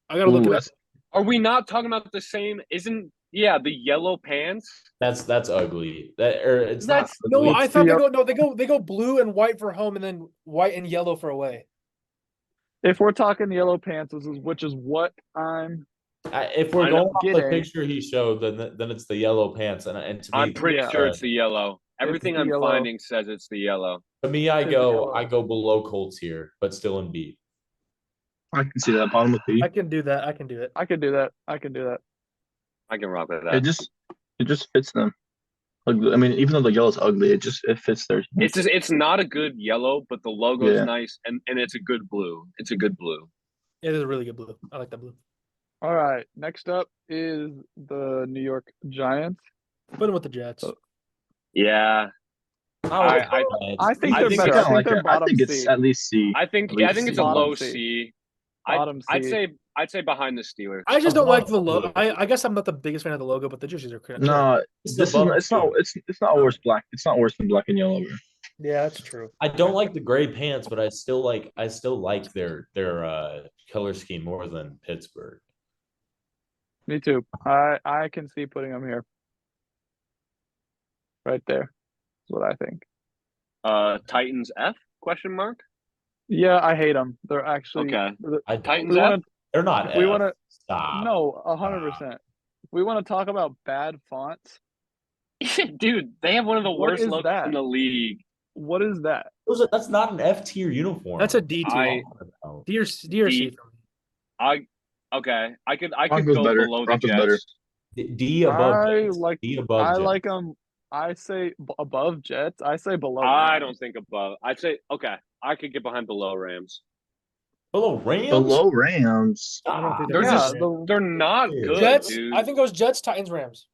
I gotta look Ooh, at that's- Are we not talking about the same? Isn't the yellow pants? That's ugly. It's That's- not No, ugly. I thought Yep. they go blue and white for home and then white and yellow for away. If we're talking yellow pants, which is what I'm. If we're I going know. off the Getting. picture he showed, then it's the yellow pants, and to me, I'm pretty yeah. sure it's the yellow. Everything the I'm yellow. finding says it's the yellow. to me, I It's the go yellow. below Colts here, but still in B. I can see that bottom of B. I can do that. I can do it. I could do that. I can do that. I can rock with It that. just fits them. Like I mean, even though the yellow's ugly, it fits their. It's not a good yellow, but the logo's Yeah. nice and it's a good blue. It's a good blue. It is a really good blue. I like that blue. All right. Next up is the New York Giants. Put him with the Jets. Yeah, I think I they're think better. it's- I think they're I bottom think it's C. at least C. I think At least it's a C. Bottom low C. C. Bottom C. I'd say behind the Steelers. I just don't like the Above. logo. I guess I'm not the biggest fan of the logo, but the jerseys are cool. No, It's this is above it's not two. it's not worse black. It's not worse than black and yellow. Bro. Yeah, that's true. I don't like the gray pants, but I still like their color scheme more than Pittsburgh. Me too. I can see putting them here. Right there. That's what I think. Titans F? Question mark. Yeah, I hate them. They're actually Okay. I Titans We F. wanna, They're not. if we F. want to Stop. no 100%. If we want to talk about bad fonts, Dude, they have one of the What worst is logos that? in the league. what is that? That's not an F tier uniform. That's a D tier. D or C for me. Okay. I could Broncos go better. below the Broncos Jets. better. D above. I Jets. like- D above. I Jets. like them. I say above Jets. I say below. I Rams. don't think above. I'd say okay. I could get behind below Rams. below Rams. Below Rams. I don't think They're they're just bad. they're not good, Jets. dude. I think it was Jets, Titans, Rams.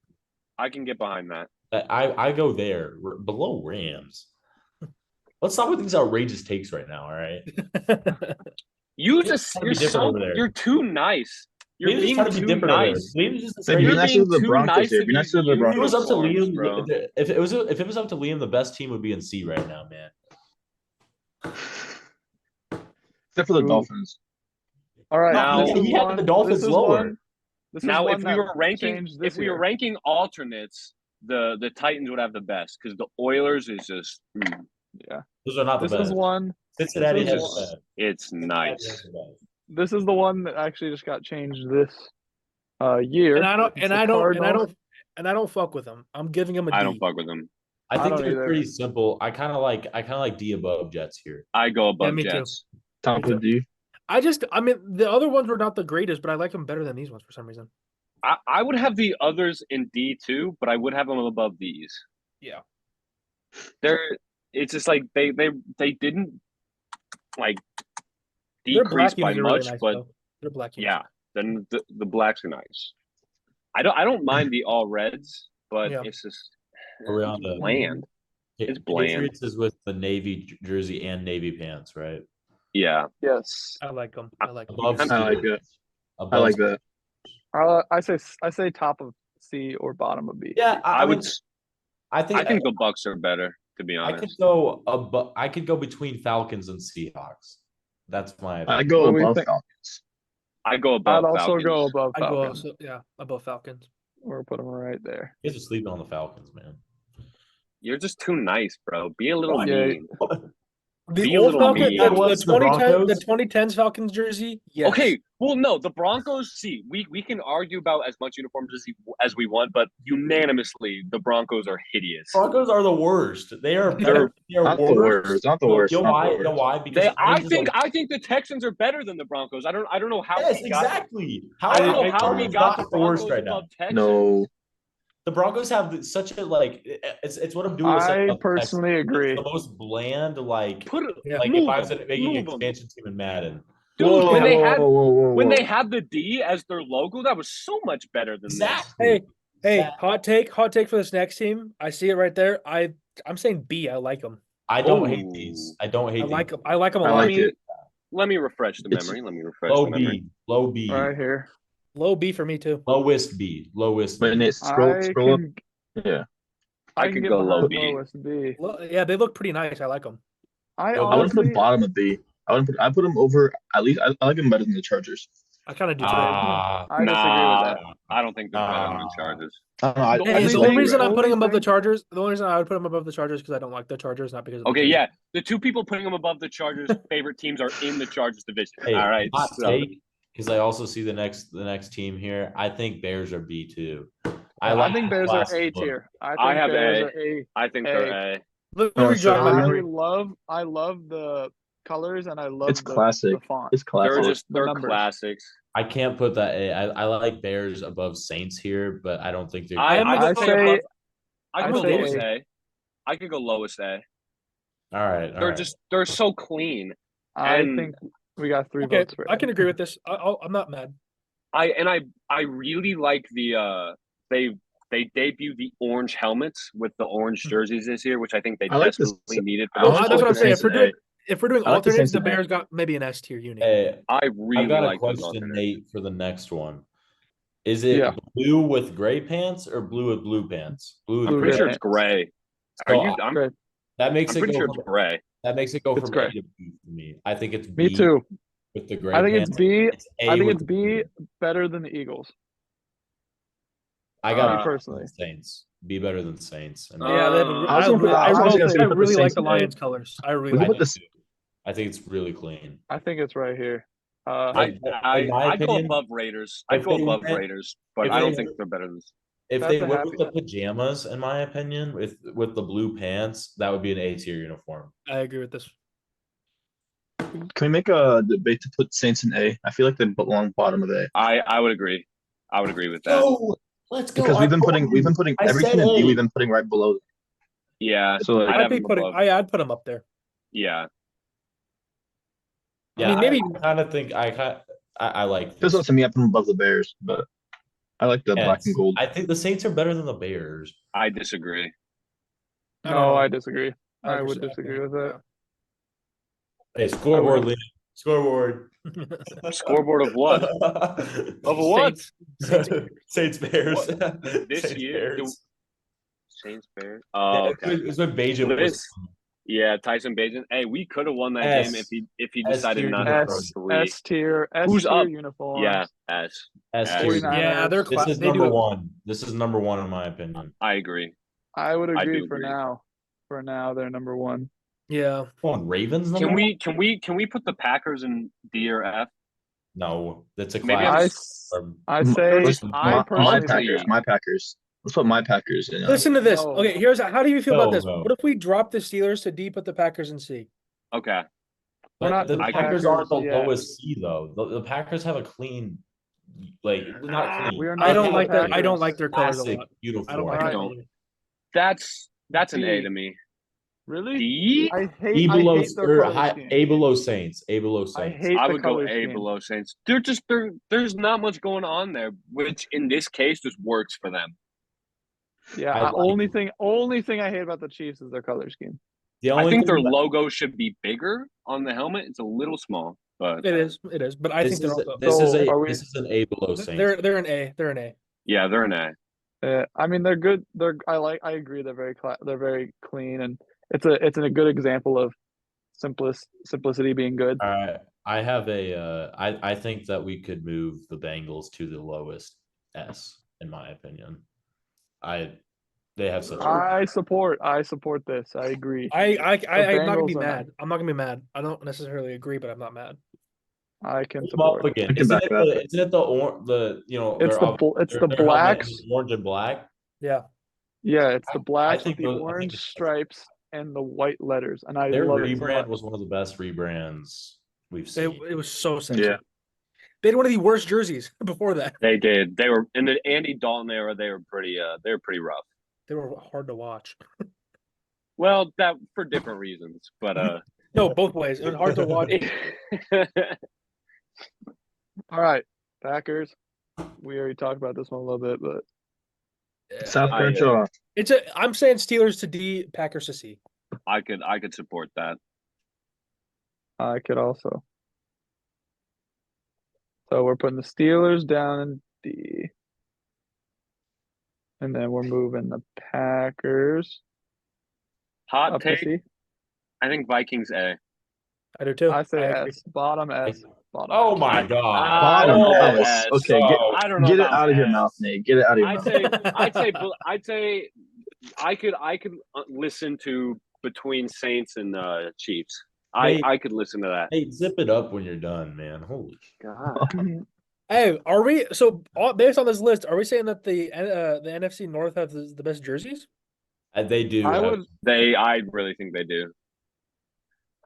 I can get behind that. I go there below Rams. Let's stop with these outrageous takes right now. All right. You It's just gotta be different over there. you're too nice. You're Maybe just being try to be too different over there. nice. Maybe just Hey, trade- be You're nice being to the too Broncos nice here. to Be nice to these the If it Broncos. was up to uniforms, Liam, bro. if it was up to Liam, the best team would be in C right now, man. Except for the Ooh. Dolphins. All right. Now- this is He had one- the Dolphins this is lower. one- This is Now, one if we that were ranking, changed this if we were year. ranking alternates, the Titans would have the best because the Oilers is just Yeah. Those are not the This is best. one. Cincinnati this has is- the best. it's nice. Cincinnati has the best. This is the one that actually just got changed this year. And I don't It's the Cardinals. fuck with them. I'm giving them a D. I don't fuck with them. I I think don't they're either. pretty simple. I kind of like D above Jets here. I go above me too. Jets. Top of D. I mean, the other ones were not the greatest, but I like them better than these ones for some reason. I would have the others in D too, but I would have them above these. Yeah. It's just like they didn't like Their decrease black by unis are really much, nice, but though. Their black unis. yeah, then the blacks are nice. I don't mind the all reds, but Yeah. it's just Are we on the- bland. It's bland. Patriots is with the navy jersey and navy pants, right? Yeah, Yes. I like them. I like them. Above I like that. above I like that. I say top of C or bottom of B. Yeah, I would. I think I think the Bucks are better, to be I could honest. go I could go between Falcons and Seahawks. That's my I go What do we above think? Falcons. I go I'd above. also Falcons. go above I go Falcons. also, yeah, above Falcons. We're putting them right there. You guys are sleeping on the Falcons, man. You're just too nice, bro. Be a little Yeah. mean. The Be a old little Falcons, mean. the What's the 2010, the Broncos? 2010s Falcons jersey. Yes. Okay, well, no, the Broncos. See, we can argue about as much uniforms as we want, but unanimously, the Broncos are hideous. Broncos are the worst. They are They're Not the worst. Not the worst. You know not why? the You know worst. why? Because I think the Texans are better than the Broncos. I don't know how. yes, we got, exactly. How I don't know are how we Broncos got not the the worst Broncos right now? above Texans. No. The Broncos have such a like. It's what I'm doing. with I the personally Texans. agree. It's the most bland like. Put it, Yeah. Like move if I was them, making an move them. expansion team in Madden. Dude, Whoa, when they whoa, had whoa, whoa, whoa, when whoa. they had the D as their logo, that was so much better than Hey, hey, Exactly. hot take for this next team. I see it right there. I'm saying B. I like them. I don't hate Ooh. these. I don't hate I like these. them. I like them a I lot. like it. Let me refresh the It's memory. Let me refresh Low the memory. B. Low B. Right here. Low B for me too. Lowest B. Lowest But B. Nate, scroll I scroll up. can, Yeah. I can could get go low behind B. lowest B. Yeah, they look pretty nice. I like them. I Yo, I wouldn't put honestly, them bottom of B. I put them over at least. I like them better than the Chargers. I kind of do too. Ah, I disagree with that. I don't think they're better than the Nah. Chargers. I don't know. I The Hey, only the just only thing- reason I'm only putting them above the thing- Chargers, the only reason I would put them above the Chargers because I don't like the Chargers, not because of the Okay, jersey. yeah. The two people putting them above the Chargers' favorite teams are in the Chargers division. hey, All right. hot so- take because I also see the next team here. I think Bears are B too. I think the Bears are classic A look. tier. I think I have Bears A. are A. I think they're A. Let Oh, me so jog my I- memory. I love the colors and I love It's the classic. font. It's classic. They're numbers. classics. I can't put that A. I like Bears above Saints here, but I don't think they're. I I would say say- above, I I could go say lowest A. A. I could go lowest A. all right. All They're right. just they're so clean. I And- think we got 3 Okay, votes for I it. can agree with this. I'm not mad. I really like they debuted the orange helmets with the orange jerseys this year, which I think they I like this. desperately needed for I those. like That's what I'm the saying. Saints today. If we're doing I like the alternates, Saints the today. Bears got maybe an S tier unit. Hey, I really I've got a like those question, alternates. Nate, for the next one. Is it Yeah. blue with gray pants or blue with blue pants? Blue with I'm Blue pretty gray. sure gray it's gray. So Are you? I'm Great. that makes it pretty go sure it's from, gray. that makes it go It's from gray. A to B for me. I think it's Me B too. with the gray I think pants. it's B. It's A I think with it's the B blue. better than the Eagles. I Me got personally. Saints. Be better than Saints. And Yeah, they have Uh, I was gonna put- I was I actually will gonna say- say I put the really like Saints the in A. Lions colors. I really We can like put them. this. I think it's really clean. I think it's right here. I In my I go opinion, above Raiders. I if go they above went- Raiders, but if I they don't think went- they're better than. If That's they a went happy- with the pajamas, in my opinion, with the blue pants, that would be an A tier uniform. I agree with this. Can we make a debate to put Saints in A? I feel like they belong bottom of A I would agree. I would agree with that. Go, let's go. because I we've been told putting I every said team in B. A. We've been putting right below them. Yeah. So like, I'd I'd have be them putting. above. I'd put them up there. Yeah. I mean, maybe- I kind of think I like feels this. up to me. I put them above the Bears, but I like the black and gold. I think the Saints are better than the Bears. I disagree. I don't No, know. I disagree. I I would understand. disagree with that. Hey, scoreboard, I Liam. Scoreboard. Scoreboard of what? Of what? Saints. Bears. This Saints year? Bears. Saints Bears. Yeah, Oh, okay. It was when Bajan was. Liz. Yeah, Tyson Bagent. Hey, we could have won that S. game if he S decided tier not to throw S three. S tier Who's up? uniforms. Yeah, S. S S. tier. 49ers. Yeah, they're This is they number do. one. This is number one in my opinion. I agree. I would I agree do for agree. now. For now, they're number one. Yeah. Come on, Ravens number Can one? can we put the Packers in D or F? No, that's a Maybe class. I say Let's- I my personally Packers. My Packers. Let's put my Packers in. Listen to this. No. Okay, here's how do you feel about this? No. What if we drop the Steelers to D, put the Packers in C? Okay. We're But not the the Packers aren't the Packers yet. lowest C though. The Packers have a clean, like not clean. We are I not don't the like that. I Packers. don't like their colors a Classic lot. uniform. I don't like I their don't. colors. That's an A D. to me. Really? D? I E hate below their or color high, scheme. A below Saints. A below I Saints. hate I the would go color A scheme. below Saints. There's not much going on there, which in this case just works for them. Yeah, I like only thing I hate about the Chiefs is their color scheme. The I only think thing their that- logo should be bigger on the helmet. It's a little small, but It is. But I think this they're is also So, are we- this is an A below Saints. they're an A. They're an A. yeah, they're an A. I mean, they're good. I agree. They're very clean, and it's a good example of simplicity being good. All right. I have I think that we could move the Bengals to the lowest S, in my opinion. They have such I support this. I agree. I'm not gonna be Bengals are mad. I'm not gonna be mad. I don't necessarily agree, but I'm not mad. I can Come up support. again. I can Isn't back it that. the It's their the helmet blacks. is orange and black? Yeah. Yeah, it's the blacks think with the those- I think orange it's- stripes and the white letters, and I Their love it so rebrand much. was one of the best rebrands we've It, seen. it was so sexy. Yeah. They had one of the worst jerseys before that. They did. They were in the Andy Dalton era. They were pretty rough. They were hard to watch. Well, that for different reasons, but No, both ways. It was hard to watch. All right, Packers. We already talked about this one a little bit, but South I- Crenshaw. I'm saying Steelers to D, Packers to C. I could support that. I could also. So we're putting the Steelers down in D. And then we're moving the Packers Hot up to take. C. I think Vikings A. I do too. I say agree. S. Bottom S. Bottom Oh S. my god! Bottom Oh, S. S. Okay, I don't know. get it about out of your S. mouth, Nate. Get it out of your I'd mouth. say I could listen to between Saints and Chiefs. I could listen to that. Hey, zip it up when you're done, man. Holy God. Hey, are we based on this list? Are we saying that the NFC North have the best jerseys? they do. I have- would. I really think they do.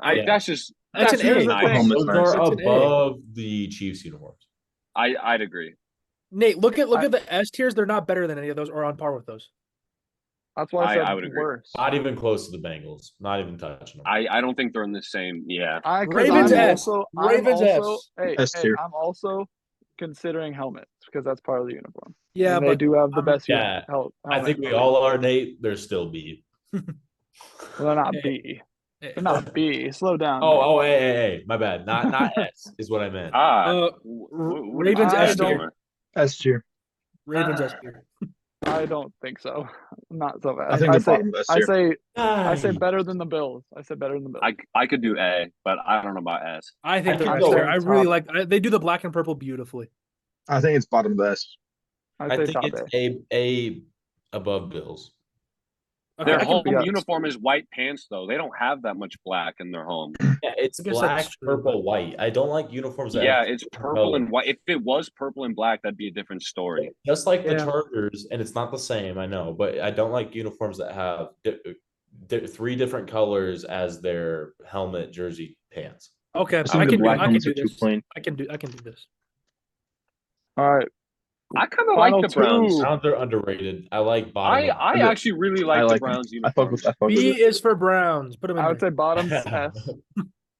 Yeah. That's just That's an just A. nice. Oklahoma's Those nice. are It's an A. above the Chiefs uniforms. I'd agree. Nate, look at the S tiers. They're not better than any of those or on par with those. That's why I said I would agree. worse. Not even close to the Bengals. Not even touching them. I don't think they're in the same. Yeah. I 'cause Ravens I'm S. also- I'm Ravens also- S. Hey, S tier. I'm also considering helmets because that's part of the uniform. Yeah, and they but do have the best yeah, helmet. I think we all are, Nate. They're still B. Well, they're not Hey. B. They're not B. Slow down. Nate. Oh, hey, my bad. Not S is what I meant. Ravens I S don't- tier. S tier. Ravens S tier. I don't think so. Not so bad. I think they're bottom of S I tier. say better than the Bills. I say better than the Bills. I could do A, but I don't know about S. I think I they're think S so. tier. I really Top. like. They do the black and purple beautifully. I think it's bottom of S. I I say think top it's A. A above Bills. Okay, Their I can home be honest. uniform is white pants, though. They don't have that much black in their home. Yeah, it's I guess black, that's true, purple, but- white. I don't like uniforms. That Yeah, have it's different purple and colors. white. If it was purple and black, that'd be a different story. Just like the Yeah. Chargers, and it's not the same. I know, but I don't like uniforms that have three different colors as their helmet, jersey, pants. Okay, I think the black helmets are too plain. I can do this. All right. I kind of Final like the Browns. two. Browns are underrated. I like bottom. I actually really like the like Browns them. I fuck with uniforms. B it. is for Browns. Put them in I would there. say bottom S.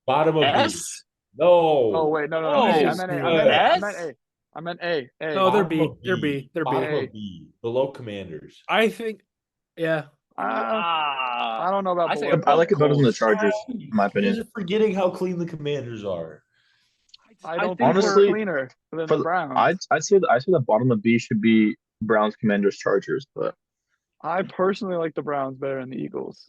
Bottom of B. S? No. Oh wait, no. Oh, A. I meant A. I meant A. I meant A. A. No, they're Bottom B. of They're B. They're Bottom B. of B. Below Commanders. I think. Yeah. I don't know about I say below. I like it better than the Colts. Chargers, in my opinion. You're forgetting how clean the Commanders are. I don't think think honestly, we're cleaner than For the Browns. I'd say the bottom of B should be Browns, Commanders, Chargers, but I personally like the Browns better than the Eagles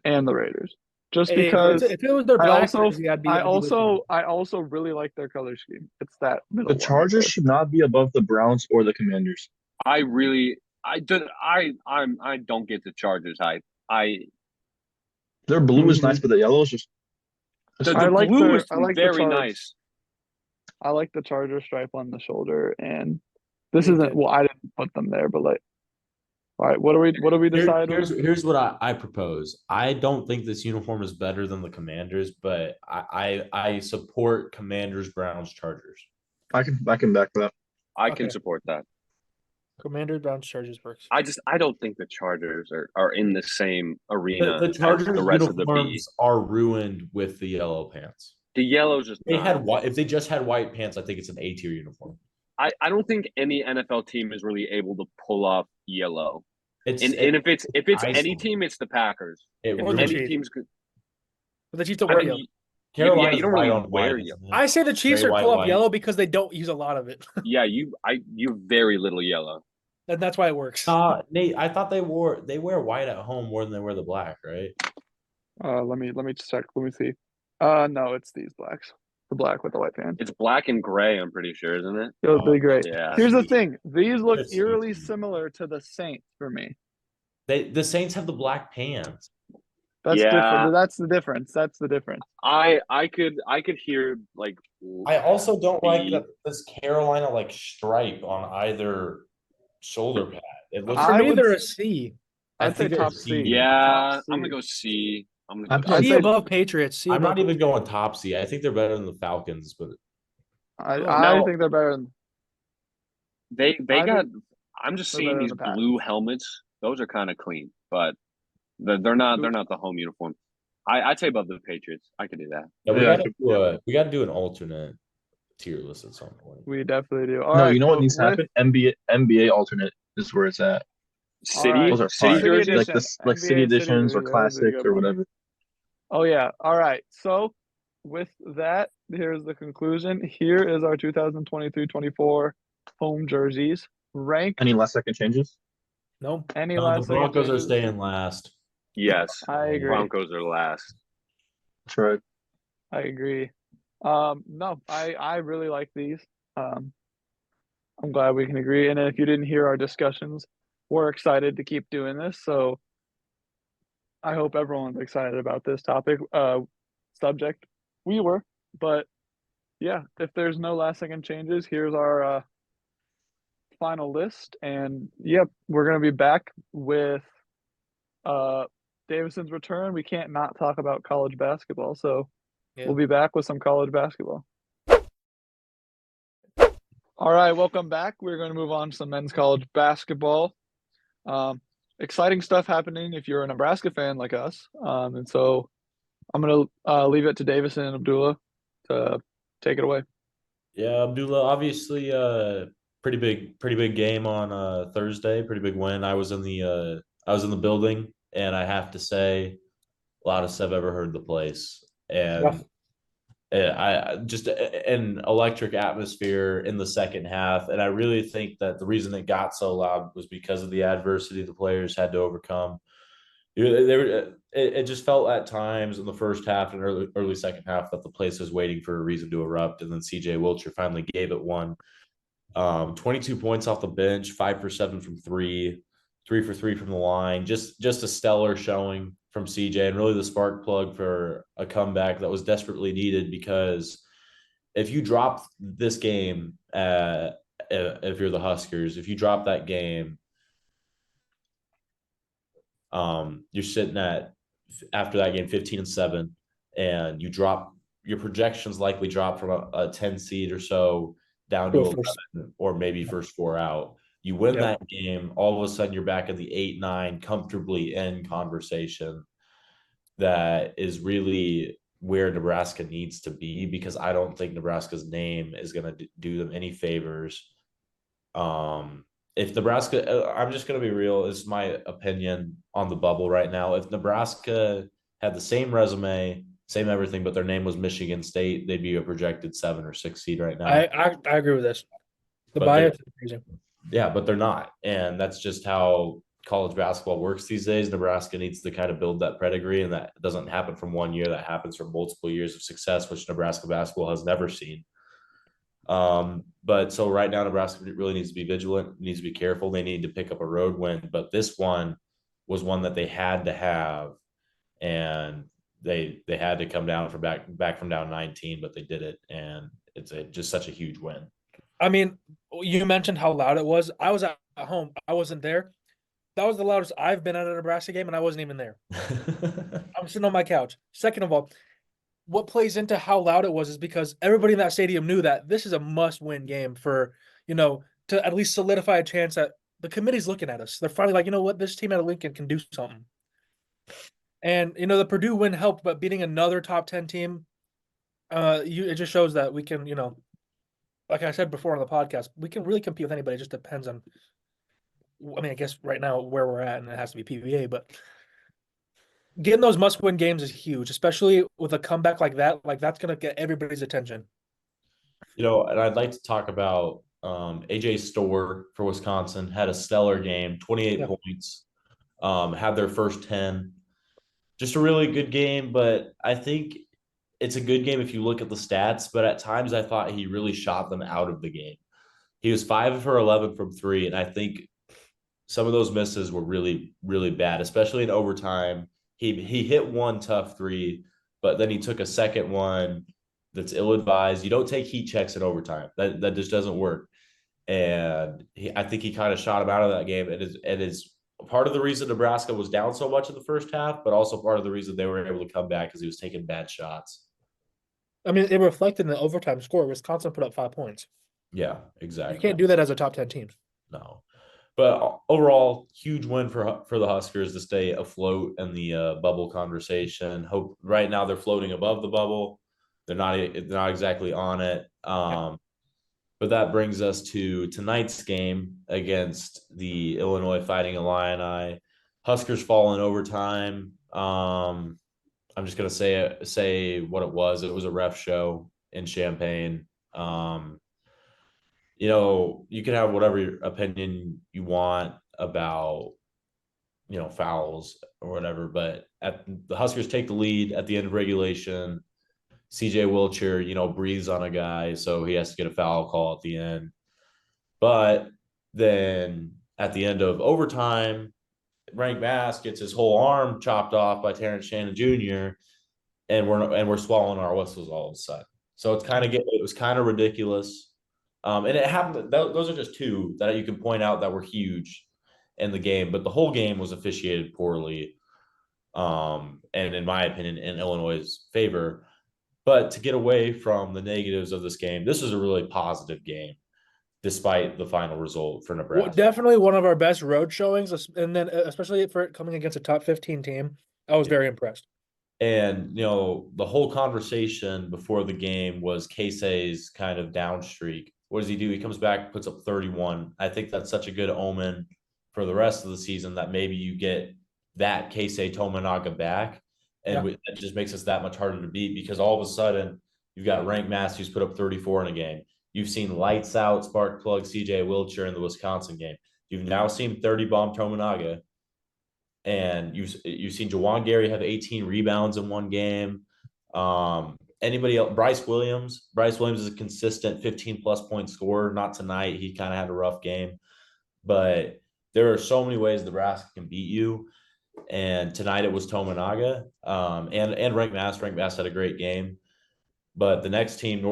and the Raiders, just Hey, because if it was their I black also jersey, I'd be I with you. also really like their color scheme. It's that middle the one Chargers right should not be above the Browns or the Commanders. I don't get the Chargers hype. Their blue is Mhm. nice, but the yellow is just The I like blue their- is I like the very Charge. nice. I like the Charger stripe on the shoulder, and this Me isn't. too. Well, I didn't put them there, but like, all right, what do we decide? Here's what I propose. I don't think this uniform is better than the Commanders, but I support Commanders, Browns, Chargers. I can back that. I Okay. can support that. Commanders, Browns, Chargers works. I don't think the Chargers are in the same arena The Chargers as the rest of the B. uniforms are ruined with the yellow pants. The yellow's just They not. had white. If they just had white pants, I think it's an A tier uniform. I don't think any NFL team is really able to pull off yellow. It's And if it's any isolated. team, it's the Packers. it If Or the any Chiefs. team's good, But the Chiefs don't I wear mean, yellow. Carolina's you don't white really on wear white, yellow. isn't it? I say the Chiefs Very are pull white, off yellow because they don't use a lot of it. yeah, you very little yellow. And that's why it works. Nate, I thought they wear white at home more than they wear the black, right? Let me check. Let me see. No, it's these blacks. The black with the white pants. It's black and gray. I'm pretty sure, isn't it? It'll be great. Yeah. Here's the thing. These look That's eerily easy. similar to the Saints for me. The Saints have the black pants. That's Yeah. different. That's the difference. That's the difference. I could hear like. I also don't like the- this Carolina like stripe on either shoulder pad. It looks. For I me, would they're a s- C. I I'd say think they're top C. C. Yeah, Top I'm gonna C. go C. I'd I'd C say- above Patriots. C I'm above not even going top C. I think they're better than the Falcons, but I No. think they're better than. They I got. think I'm just they're seeing better these than the Pack. blue helmets. Those are kind of clean, but they're not the home uniform. I'd say above the Patriots. I could do that. yeah, we Yeah. got to do an alternate tier list at some point. We definitely do. All No, right, you know what but needs to happen? NBA alternate is where it's at. City, right. Those are city fine. jerseys. Like edition. this, like NBA city City editions or Jersey, that was a classic good or one. whatever. Oh yeah. All right. So with that, here's the conclusion. Here is our 2023-24 home jerseys. Rank Any last second changes? No. any No, last the second Broncos are changes? staying last. Yes, I agree. Broncos are last. That's right. I agree. No, I really like these. I'm glad we can agree. And if you didn't hear our discussions, we're excited to keep doing this. So I hope everyone's excited about this topic, subject. We were, but yeah, if there's no last second changes, here's our final list. And yep, we're gonna be back with Davison's return. We can't not talk about college basketball, so Yeah. we'll be back with some college basketball. All right, welcome back. We're going to move on to some men's college basketball. Exciting stuff happening if you're a Nebraska fan like us. And so I'm going to leave it to Davison and Abdullah to take it away. Yeah, Abdullah, obviously pretty big game on Thursday, pretty big win. I was in the building, and I have to say, loudest I've ever heard the place. Yeah. And I just an electric atmosphere in the second half, and I really think that the reason it got so loud was because of the adversity the players had to overcome. It just felt at times in the first half and early second half that the place was waiting for a reason to erupt, and then CJ Wilcher finally gave it one. 22 points off the bench, 5 for 7 from three, 3 for 3 from the line. Just a stellar showing from CJ, and really the spark plug for a comeback that was desperately needed, because if you drop this game, if you're the Huskers, if you drop that game, you're sitting at, after that game, 15-7, and you drop, your projections likely drop from a 10 seed or so down to 11, or maybe first four out. You win that game, all of a sudden you're back in the 8-9 comfortably in conversation. That is really where Nebraska needs to be, because I don't think Nebraska's name is going to do them any favors. If Nebraska, I'm just going to be real, this is my opinion on the bubble right now. If Nebraska had the same resume, same everything, but their name was Michigan State, they'd be a projected 7 or 6 seed right now. I agree with this. The But bias is crazy. Yeah, but they're not. And that's just how college basketball works these days. Nebraska needs to kind of build that pedigree, and that doesn't happen from one year. That happens from multiple years of success, which Nebraska basketball has never seen. But so right now, Nebraska really needs to be vigilant, needs to be careful. They need to pick up a road win, but this one was one that they had to have, and they had to come down from back from down 19, but they did it, and it's just such a huge win. I mean, you mentioned how loud it was. I was at home. I wasn't there. That was the loudest I've been at a Nebraska game, and I wasn't even there. I'm sitting on my couch. Second of all, what plays into how loud it was is because everybody in that stadium knew that this is a must-win game for, to at least solidify a chance that the committee's looking at us. They're finally like, you know what, this team out of Lincoln can do something. And, the Purdue win helped, but beating another top 10 team, it just shows that we can, like I said before on the podcast, we can really compete with anybody. It just depends on, I guess right now where we're at, and it has to be PVA, but getting those must-win games is huge, especially with a comeback like that. Like, that's going to get everybody's attention. And I'd like to talk about AJ Storr for Wisconsin. Had a stellar game, 28 points, had their first 10. Just a really good game, but I think it's a good game if you look at the stats, but at times I thought he really shot them out of the game. He was 5 for 11 from three, and I think some of those misses were really, really bad, especially in overtime. He hit one tough three, but then he took a second one that's ill-advised. You don't take heat checks in overtime. That just doesn't work. And I think he kind of shot him out of that game. It is part of the reason Nebraska was down so much in the first half, but also part of the reason they were able to come back, because he was taking bad shots. It reflected in the overtime score. Wisconsin put up 5 points. Yeah, exactly. You can't do that as a top 10 team. No. But overall, huge win for the Huskers to stay afloat in the bubble conversation. Hope right now they're floating above the bubble. They're not exactly on it. But that brings us to tonight's game against the Illinois Fighting Illini. Huskers fall in overtime. I'm just gonna say what it was. It was a ref show in Champaign. You can have whatever opinion you want about, fouls or whatever, but the Huskers take the lead at the end of regulation. CJ Wilcher, breathes on a guy, so he has to get a foul call at the end. But then at the end of overtime, Rank Bass gets his whole arm chopped off by Terrence Shannon Jr., and we're swallowing our whistles all of a sudden. So it was kind of ridiculous. And it happened. Those are just two that you can point out that were huge in the game, but the whole game was officiated poorly. And in my opinion, in Illinois' favor. But to get away from the negatives of this game, this was a really positive game, despite the final result for Nebraska. Well, definitely one of our best road showings, and then especially for it coming against a top 15 team, I was very impressed. And the whole conversation before the game was Casey's kind of down streak. What does he do? He comes back, puts up 31. I think that's such a good omen for the rest of the season that maybe you get that Casey Tominaga back, and it just makes us that much harder to beat because all of a sudden you've got Rank Mass who's put up 34 in a game. You've seen lights out spark plug CJ Wilcher in the Wisconsin game. You've now seen 30 bomb Tominaga. And you've seen Jawan Gary have 18 rebounds in one game. Anybody else? Bryce Williams. Bryce Williams is a consistent 15+ point scorer. Not tonight. He kind of had a rough game. But there are so many ways Nebraska can beat you. And tonight it was Tominaga. And Rank Mass. Rank Mass had a great game. But the next team,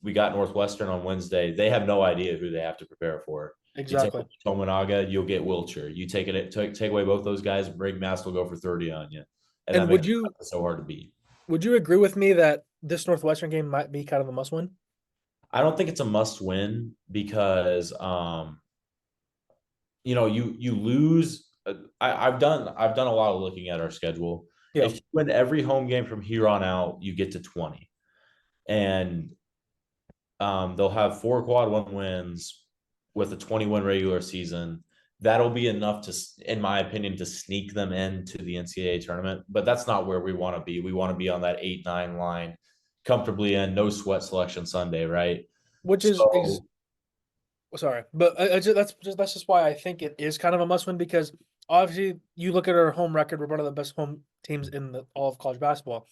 we got Northwestern on Wednesday. They have no idea who they have to prepare for. Exactly. You take Tominaga, you'll get Wilcher. You take away both those guys, Rank Mass will go for 30 on you. And that would you so hard to beat? Would you agree with me that this Northwestern game might be kind of a must win? I don't think it's a must win because you lose. I've done a lot of looking at our schedule. Yeah. If you win every home game from here on out, you get to 20. And they'll have 4 quad 1 wins with a 20-win regular season. That'll be enough to, in my opinion, to sneak them into the NCAA tournament. But that's not where we want to be. We want to be on that 8-9 line, comfortably in, no sweat selection Sunday, right? Which is sorry, but that's just why I think it is kind of a must win, because obviously you look at our home record, we're one of the best home teams in all of college basketball.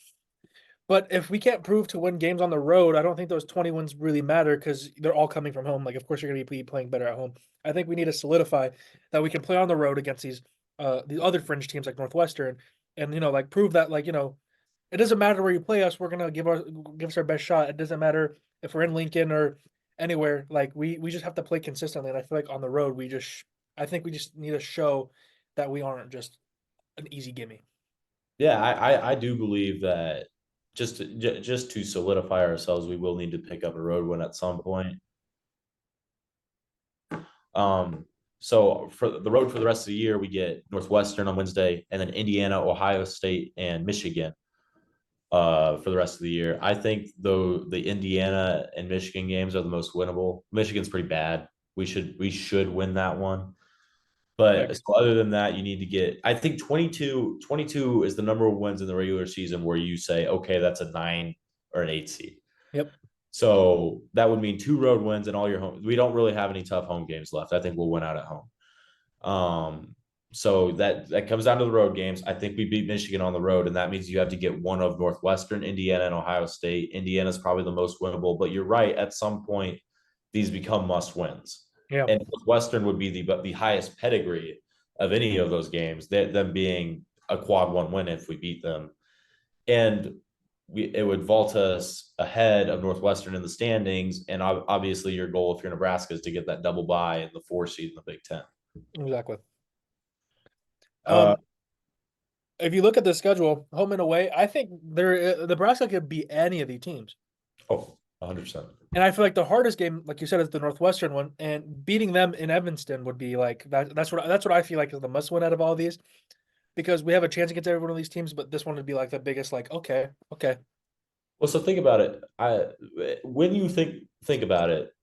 But if we can't prove to win games on the road, I don't think those 20 wins really matter because they're all coming from home. Like, of course, you're going to be playing better at home. I think we need to solidify that we can play on the road against these other fringe teams like Northwestern, and prove that it doesn't matter where you play us. We're gonna give us our best shot. It doesn't matter if we're in Lincoln or anywhere. Like we just have to play consistently. And I feel like on the road I think we just need to show that we aren't just an easy gimme. Yeah, I do believe that. Just to solidify ourselves, we will need to pick up a road win at some point. So for the road for the rest of the year, we get Northwestern on Wednesday, and then Indiana, Ohio State, and Michigan for the rest of the year. I think though the Indiana and Michigan games are the most winnable. Michigan's pretty bad. We should win that one. But so other than that, you need to get, I think 22 is the number of wins in the regular season where you say, okay, that's a 9 or an 8 seed. Yep. So that would mean 2 road wins in all your home. We don't really have any tough home games left. I think we'll win out at home. So that comes down to the road games. I think we beat Michigan on the road, and that means you have to get one of Northwestern, Indiana, and Ohio State. Indiana's probably the most winnable, but you're right. At some point, these become must wins. Yeah. And Northwestern would be the highest pedigree of any of those games, them being a quad 1 win if we beat them. And it would vault us ahead of Northwestern in the standings. And obviously your goal if you're Nebraska is to get that double bye in the 4 seed in the Big Ten. Exactly. If you look at the schedule, home and away, I think Nebraska could beat any of these teams. Oh, 100%. And I feel like the hardest game, like you said, is the Northwestern one, and beating them in Evanston would be like that. That's what I feel like is the must win out of all these, because we have a chance against every one of these teams, but this one would be like the biggest. Like, okay. Well, so think about it. When you think about it,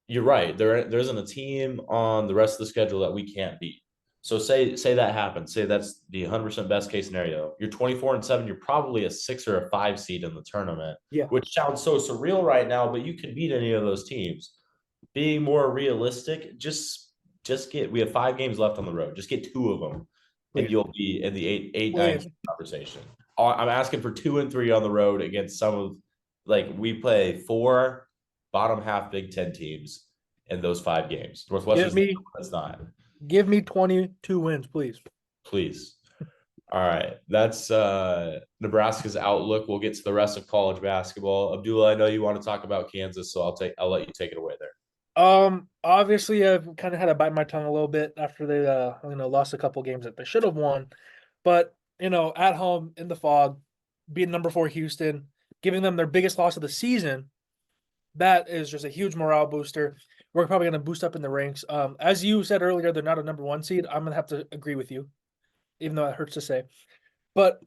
you're right. There isn't a team on the rest of the schedule that we can't beat. So say that happens. Say that's the 100% best case scenario. You're 24-7. You're probably a 6 or a 5 seed in the tournament. Yeah. Which sounds so surreal right now, but you can beat any of those teams. Being more realistic, we have 5 games left on the road. Just get 2 of them, and you'll be in the 8-9 conversation. I'm asking for 2 and 3 on the road against some of, we play 4 bottom half Big Ten teams in those 5 games. Northwestern, that's not. Give me 22 wins, please. Please. All right. That's Nebraska's outlook. We'll get to the rest of college basketball. Abdullah, I know you want to talk about Kansas, so I'll let you take it away there. Obviously I've kind of had to bite my tongue a little bit after they lost a couple games that they should have won. But, at home in the fog, beating number 4 Houston, giving them their biggest loss of the season, that is just a huge morale booster. We're probably going to boost up in the ranks. As you said earlier, they're not a number 1 seed. I'm going to have to agree with you, even though it hurts to say. But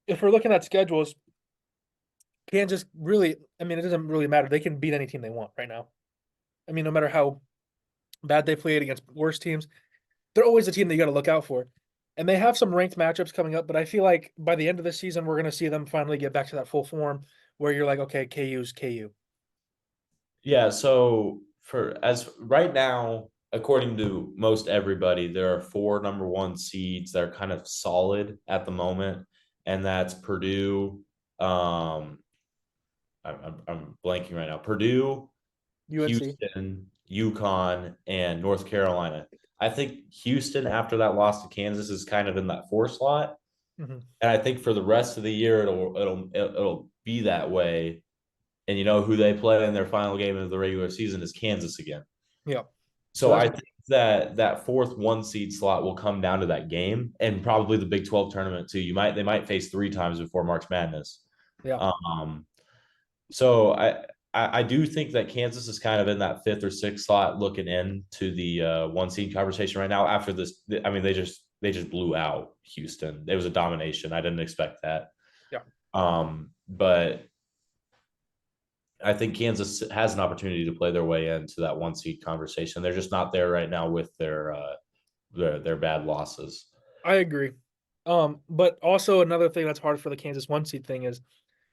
if we're looking at schedules, Kansas really, I mean, it doesn't really matter. They can beat any team they want right now. I mean, no matter how bad they played against worse teams, they're always a team that you got to look out for. And they have some ranked matchups coming up, but I feel like by the end of the season, we're going to see them finally get back to that full form where you're like, okay, KU's KU. Yeah, so for as right now, according to most everybody, there are 4 number 1 seeds that are kind of solid at the moment, and that's Purdue. I'm blanking right now. Purdue, UNC. Houston, UConn, and North Carolina. I think Houston, after that loss to Kansas, is kind of in that 4 slot, Mhm. and I think for the rest of the year, it'll be that way. And you know who they play in their final game of the regular season is Kansas again. Yeah. So that's- I think that 4th 1 seed slot will come down to that game, and probably the Big 12 tournament too. They might face 3 times before March Madness. Yeah. So I do think that Kansas is kind of in that 5th or 6th slot looking into the 1 seed conversation right now. After this, I mean, they just blew out Houston. It was a domination. I didn't expect that. Yeah. But I think Kansas has an opportunity to play their way into that 1 seed conversation. They're just not there right now with their bad losses. I agree. But also another thing that's hard for the Kansas 1 seed thing is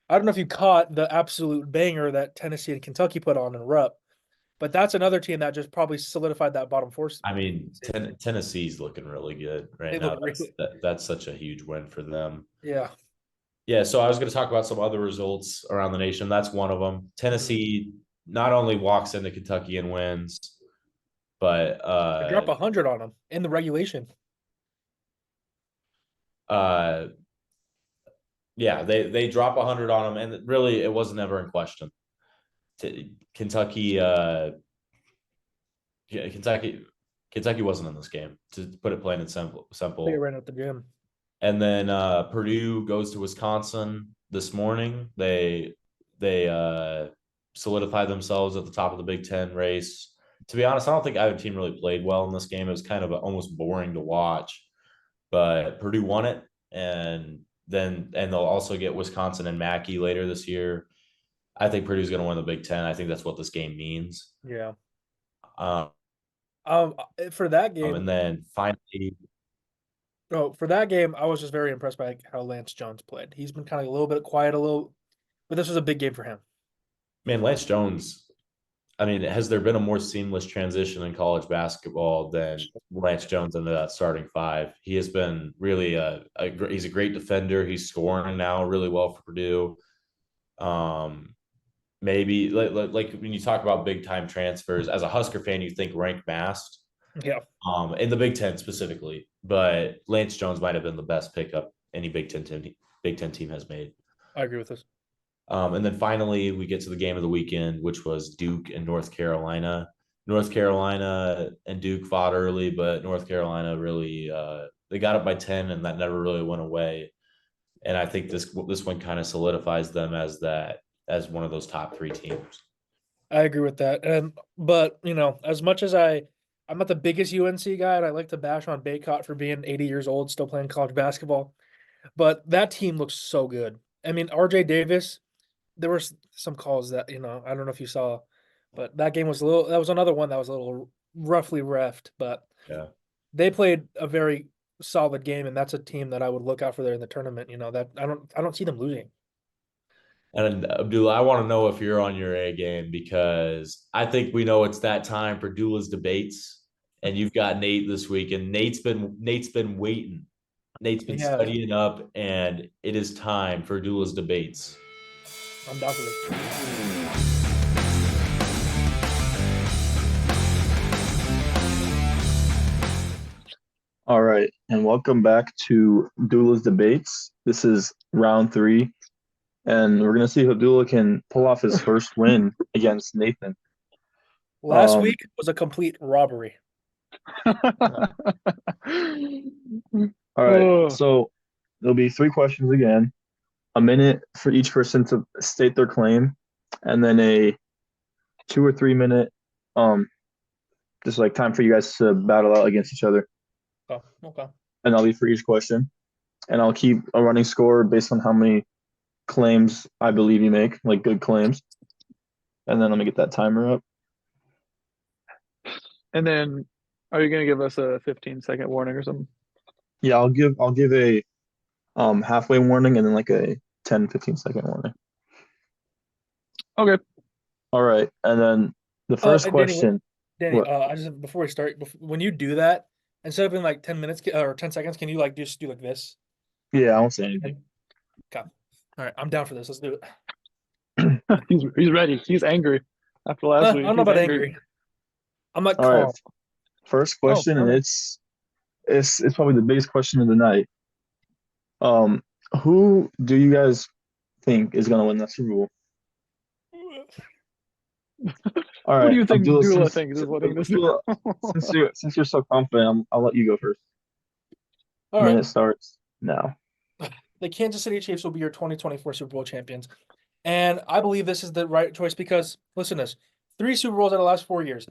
I don't know if you caught the absolute banger that Tennessee and Kentucky put on in Rupp, but that's another team that just probably solidified that bottom 4. I mean, Tennessee's looking really good right They now. look really- That's such a huge win for them. Yeah. Yeah, so I was going to talk about some other results around the nation. That's one of them. Tennessee not only walks into Kentucky and wins, but They drop 100 on them in the regulation. Yeah, they drop 100 on them, and really it wasn't ever in question. Kentucky, Kentucky wasn't in this game, to put it plain and simple. They ran out the gym. And then Purdue goes to Wisconsin this morning. They solidified themselves at the top of the Big Ten race. To be honest, I don't think either team really played well in this game. It was kind of almost boring to watch, but Purdue won it, and they'll also get Wisconsin and Mackey later this year. I think Purdue's going to win the Big Ten. I think that's what this game means. Yeah. For that game, and then finally, for that game, I was just very impressed by how Lance Jones played. He's been kind of a little bit quiet, but this was a big game for him. Man, Lance Jones. I mean, has there been a more seamless transition in college basketball than Lance Jones into that starting 5? He has been really he's a great defender. He's scoring now really well for Purdue. Maybe like when you talk about big time transfers, as a Husker fan, you think Rank Mast. Yeah. In the Big Ten specifically, but Lance Jones might have been the best pickup any Big Ten team has made. I agree with this. And then finally, we get to the game of the weekend, which was Duke and North Carolina. North Carolina and Duke fought early, but North Carolina really they got up by 10, and that never really went away. And I think this one kind of solidifies them as one of those top 3 teams. I agree with that. But as much as I'm not the biggest UNC guy, and I like to bash on Baycott for being 80 years old, still playing college basketball. But that team looks so good. I mean, RJ Davis, there were some calls that, I don't know if you saw, but that game was that was another one that was a little roughly reffed, but yeah, they played a very solid game, and that's a team that I would look out for there in the tournament. That I don't see them losing. And Abdullah, I want to know if you're on your A game, because I think we know it's that time for Dullah's debates, and you've got Nate this week, and Nate's been waiting. Nate's been studying up, and it is time for Dullah's debates. I'm down for this. All right, and welcome back to Dullah's debates. This is round 3, and we're gonna see if Abdullah can pull off his first win against Nathan. Last week was a complete robbery. All right, so there'll be 3 questions again, a minute for each person to state their claim, and then a 2 or 3 minute just time for you guys to battle out against each other. Oh, okay. And I'll be for each question. and I'll keep a running score based on how many claims I believe you make, like good claims. And then let me get that timer up. And then, are you gonna give us a 15-second warning or something? Yeah, I'll give a halfway warning and then like a 10-15 second warning. Okay. All right, and then the first and question. Danny, What? I just before we start, when you do that, instead of being like 10 minutes or 10 seconds, can you like just do like this? Yeah, I won't say anything. Okay. All right, I'm down for this. Let's do it. He's ready. He's angry after last week. I'm not He's about angry. I'm like All right, calm. first question, and okay. it's probably the biggest question of the night. Who do you guys think is gonna win that Super Bowl? All What do right, you think Abdullah, Dullah thinks is winning this? Abdullah, since you're so confident, I'll let you go first. All Minute right. starts now. The Kansas City Chiefs will be your 2024 Super Bowl champions. And I believe this is the right choice because, listen to this, 3 Super Bowls in the last 4 years.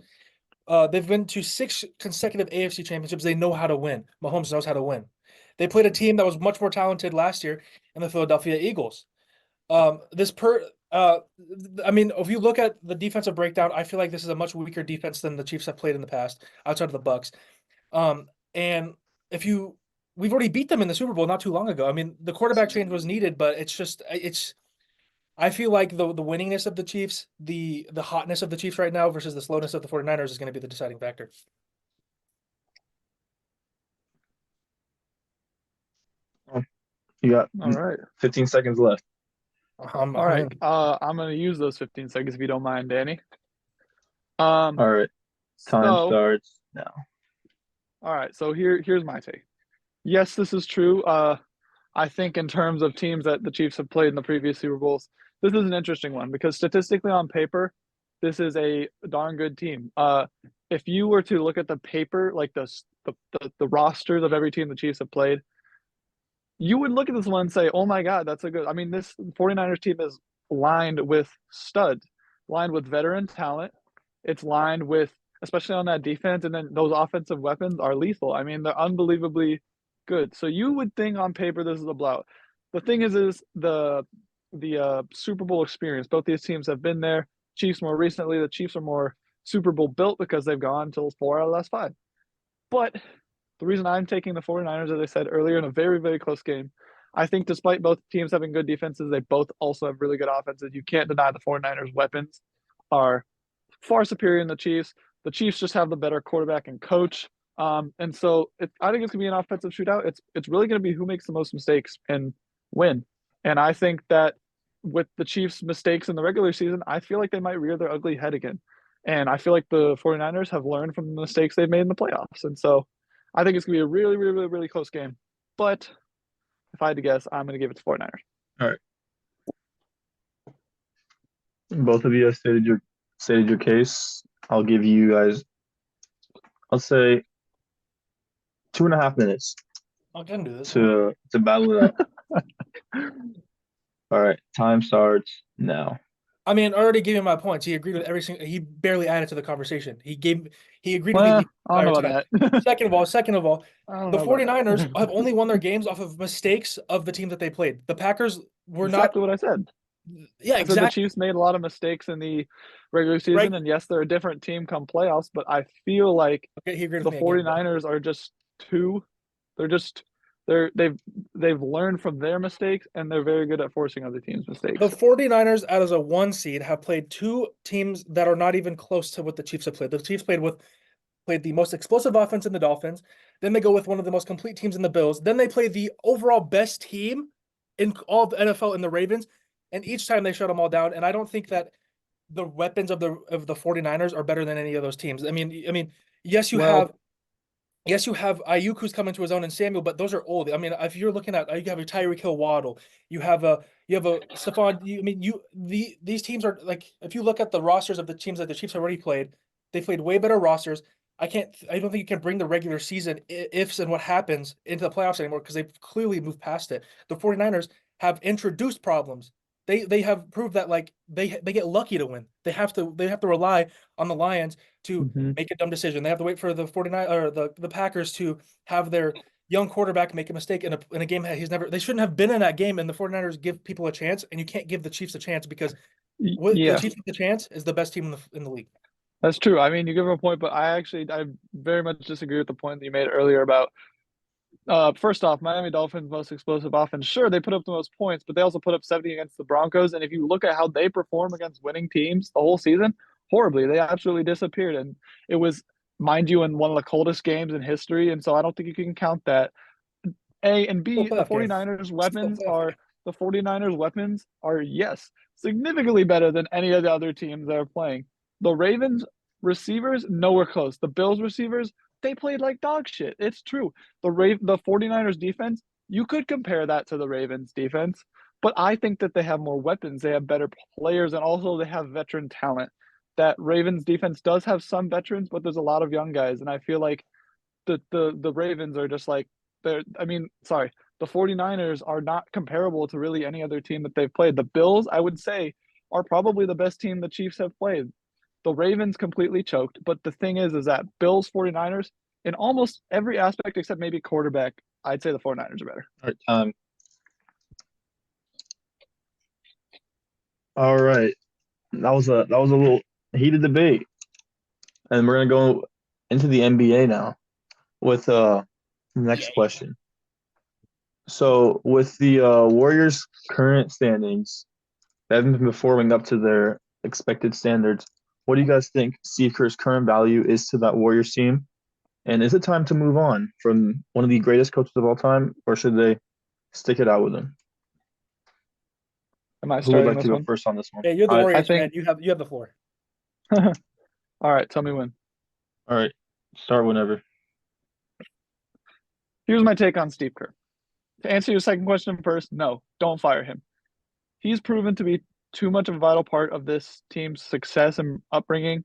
They've been to 6 consecutive AFC championships. They know how to win. Mahomes knows how to win. They played a team that was much more talented last year in the Philadelphia Eagles. I mean, if you look at the defensive breakdown, I feel like this is a much weaker defense than the Chiefs have played in the past, outside of the Bucks. And we've already beat them in the Super Bowl not too long ago. I mean, the quarterback change was needed, but I feel like the winningness of the Chiefs, the hotness of the Chiefs right now versus the slowness of the 49ers is going to be the deciding factor. You got All right. 15 seconds left. All right. I'm gonna use those 15 seconds if you don't mind, Danny. All right, time So, starts now. all right. So here's my take. Yes, this is true. I think in terms of teams that the Chiefs have played in the previous Super Bowls, this is an interesting one because statistically on paper, this is a darn good team. If you were to look at the paper, like the rosters of every team the Chiefs have played, you would look at this one and say, "Oh my God, that's a good." I mean, this 49ers team is lined with studs, lined with veteran talent. It's lined with, especially on that defense, and then those offensive weapons are lethal. I mean, they're unbelievably good. So you would think on paper this is a blowout. The thing is the Super Bowl experience. Both these teams have been there. Chiefs more recently. The Chiefs are more Super Bowl built because they've gone till 4 out of the last 5. But the reason I'm taking the 49ers, as I said earlier, in a very, very close game, I think despite both teams having good defenses, they both also have really good offenses. You can't deny the 49ers' weapons are far superior than the Chiefs. The Chiefs just have the better quarterback and coach. And so I think it's going to be an offensive shootout. It's really going to be who makes the most mistakes and win. And I think that with the Chiefs' mistakes in the regular season, I feel like they might rear their ugly head again. And I feel like the 49ers have learned from the mistakes they've made in the playoffs. And so I think it's going to be a really, really, really, really close game. But if I had to guess, I'm going to give it to 49ers. All right. Both of you have stated your case. I'll give you guys, I'll say 2.5 minutes I can do this. to battle it out. All right, time starts now. I mean, I already gave him my points. He agreed with every single. He barely added to the conversation. He agreed Well, with the I don't know entire about time. that. Second of all, I don't the know about 49ers that. have only won their games off of mistakes of the team that they played. The Packers were Exactly what I said. yeah, I said the exactly. Chiefs made a lot of mistakes in the regular season, Right. and yes, they're a different team come playoffs, but I feel like Okay, he agreed the with me again. 49ers are just they've learned from their mistakes, and they're very good at forcing other teams' mistakes. The 49ers, as a 1 seed, have played 2 teams that are not even close to what the Chiefs have played. The Chiefs played the most explosive offense in the Dolphins. Then they go with one of the most complete teams in the Bills. Then they play the overall best team in all of the NFL in the Ravens. And each time they shut them all down. And I don't think that the weapons of the 49ers are better than any of those teams. I mean, yes, you have Ayuk who's coming to his own and Samuel, but those are old. I mean, if you're looking at you have a Tyreek Hill Waddle, you have a Stephon. These teams are like, if you look at the rosters of the teams that the Chiefs have already played, they played way better rosters. I don't think you can bring the regular season ifs and what happens into the playoffs anymore because they've clearly moved past it. The 49ers have introduced problems. They have proved that like they get lucky to win. They have to rely on the Lions to make a dumb decision. They have to wait for the 49 or the Packers to have their young quarterback make a mistake in a game that they shouldn't have been in that game, and the 49ers give people a chance, and you can't give the Chiefs a chance because the Yeah, Chiefs with the chance is the best team in the league. that's true. I mean, you give him a point, but I very much disagree with the point that you made earlier about first off, Miami Dolphins' most explosive offense. Sure, they put up the most points, but they also put up 70 against the Broncos. And if you look at how they perform against winning teams the whole season, horribly, they absolutely disappeared. And it was, mind you, in one of the coldest games in history. And so I don't think you can count that. A and B, Still the playoff game. 49ers Still weapons playoff are game. the 49ers weapons are, yes, significantly better than any of the other teams that are playing. The Ravens receivers, nowhere close. The Bills receivers, they played like dog shit. It's true. The 49ers defense, you could compare that to the Ravens defense, but I think that they have more weapons. They have better players, and also they have veteran talent. That Ravens defense does have some veterans, but there's a lot of young guys, and I feel like the Ravens are just like the 49ers are not comparable to really any other team that they've played. The Bills, I would say, are probably the best team the Chiefs have played. The Ravens completely choked, but the thing is that Bills 49ers in almost every aspect except maybe quarterback, I'd say the 49ers are better. All right, all right. That was a little heated debate. And we're gonna go into the NBA now with the next question. So with the Warriors' current standings, they haven't been performing up to their expected standards. What do you guys think Steve Kerr's current value is to that Warriors team? And is it time to move on from one of the greatest coaches of all time, or should they stick it out with him? Am I Who would starting like this to go one? first on this one? Yeah, you're the I Warriors think- fan. You have the floor. All right, tell me when. All right, start whenever. Here's my take on Steve Kerr. To answer your second question first, no, don't fire him. He's proven to be too much of a vital part of this team's success and upbringing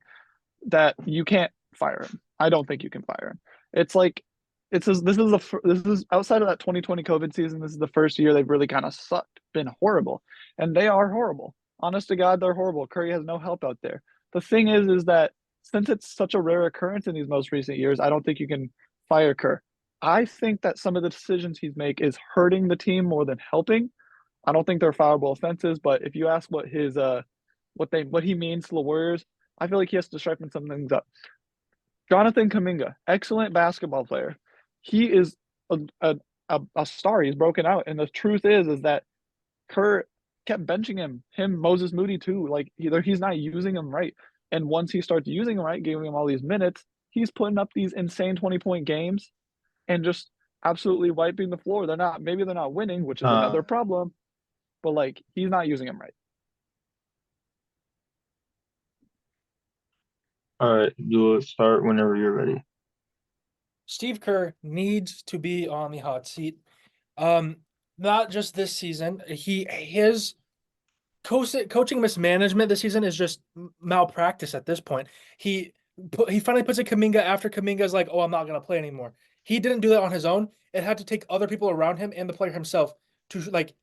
that you can't fire him. I don't think you can fire him. It's like this is outside of that 2020 COVID season. This is the first year they've really kind of sucked, been horrible, and they are horrible. Honest to God, they're horrible. Curry has no help out there. The thing is that since it's such a rare occurrence in these most recent years, I don't think you can fire Kerr. I think that some of the decisions he's make is hurting the team more than helping. I don't think they're foulable offenses, but if you ask what his what he means to the Warriors, I feel like he has to sharpen some things up. Jonathan Kuminga, excellent basketball player. He is a star. He's broken out, and the truth is that Kerr kept benching him, Moses Moody too. Like he's not using him right, and once he starts using him right, giving him all these minutes, he's putting up these insane 20-point games, and just absolutely wiping the floor. Maybe they're not winning, which is another problem, but like he's not using him right. All right, Abdullah, start whenever you're ready. Steve Kerr needs to be on the hot seat. Not just this season. His coaching mismanagement this season is just malpractice at this point. He finally puts in Kuminga after Kuminga's like, oh, I'm not gonna play anymore. He didn't do that on his own. It had to take other people around him and the player himself to like.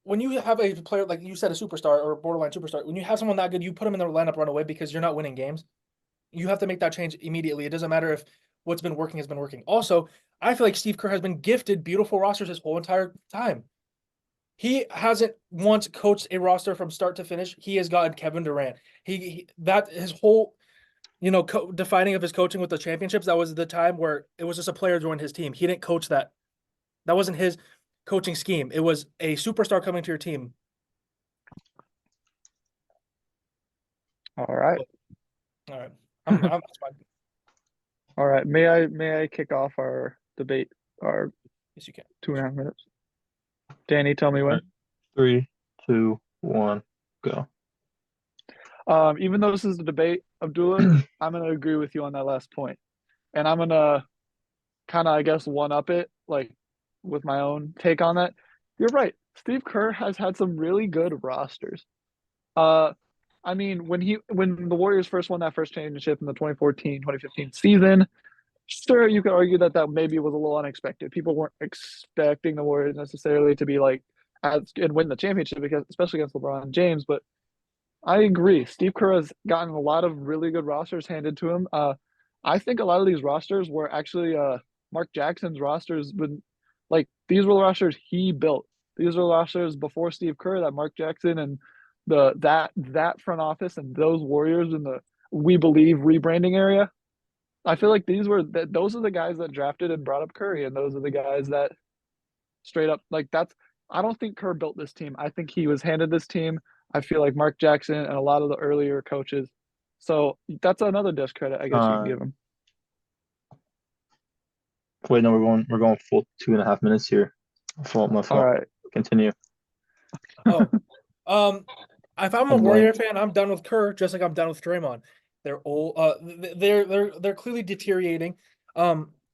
When you have a player like you said, a superstar or a borderline superstar, when you have someone that good, you put them in the lineup right away because you're not winning games. You have to make that change immediately. It doesn't matter if what's been working has been working. Also, I feel like Steve Kerr has been gifted beautiful rosters his whole entire time. He hasn't once coached a roster from start to finish. He has gotten Kevin Durant. That his whole, defining of his coaching with the championships. That was the time where it was just a player joined his team. He didn't coach that. That wasn't his coaching scheme. It was a superstar coming to your team. All right. All right. That's fine. All right. May I kick off our debate? Our Yes, you can. 2.5 minutes. Danny, tell me when. 3, 2, 1, go. Even though this is a debate, Abdullah, I'm gonna agree with you on that last point, and I'm gonna kind of, I guess, one up it like with my own take on that. You're right. Steve Kerr has had some really good rosters. I mean, when the Warriors first won that first championship in the 2014-2015 season, sure, you could argue that maybe was a little unexpected. People weren't expecting the Warriors necessarily to be like and win the championship, because especially against LeBron James. But I agree. Steve Kerr has gotten a lot of really good rosters handed to him. I think a lot of these rosters were actually Mark Jackson's rosters been like these were the rosters he built. These were the rosters before Steve Kerr that Mark Jackson and that front office and those Warriors in the we believe rebranding area. I feel like those are the guys that drafted and brought up Curry, and those are the guys that straight up like that's. I don't think Kerr built this team. I think he was handed this team. I feel like Mark Jackson and a lot of the earlier coaches. So that's another discredit I guess you can give him. Wait, no, we're going full 2.5 minutes here. My fault. All right. Continue. Oh, if I'm a I'm Warrior blank. fan, I'm done with Kerr, just like I'm done with Draymond. They're old. They're clearly deteriorating.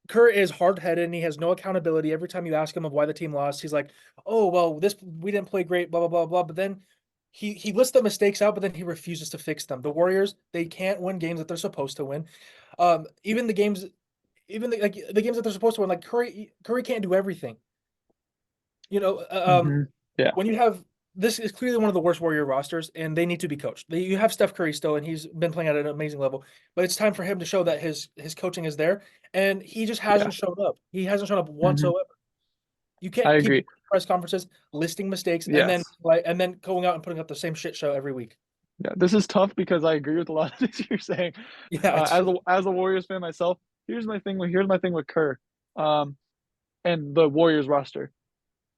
Kerr is hard-headed and he has no accountability. Every time you ask him of why the team lost, he's like, "Oh, well, we didn't play great, blah blah blah blah." But then he lists the mistakes out, but then he refuses to fix them. The Warriors, they can't win games that they're supposed to win. Even the games that they're supposed to win, like Curry can't do everything. Yeah. When you have this is clearly one of the worst Warrior rosters, and they need to be coached. You have Steph Curry still, and he's been playing at an amazing level. But it's time for him to show that his coaching is there, and he just hasn't shown up. He hasn't shown up whatsoever. You can't I keep agree. press conferences listing mistakes Yes. and then going out and putting up the same shit show every week. Yeah, this is tough because I agree with a lot of things you're saying. Yeah, As a Warriors fan myself, here's my thing with Kerr, and the Warriors roster.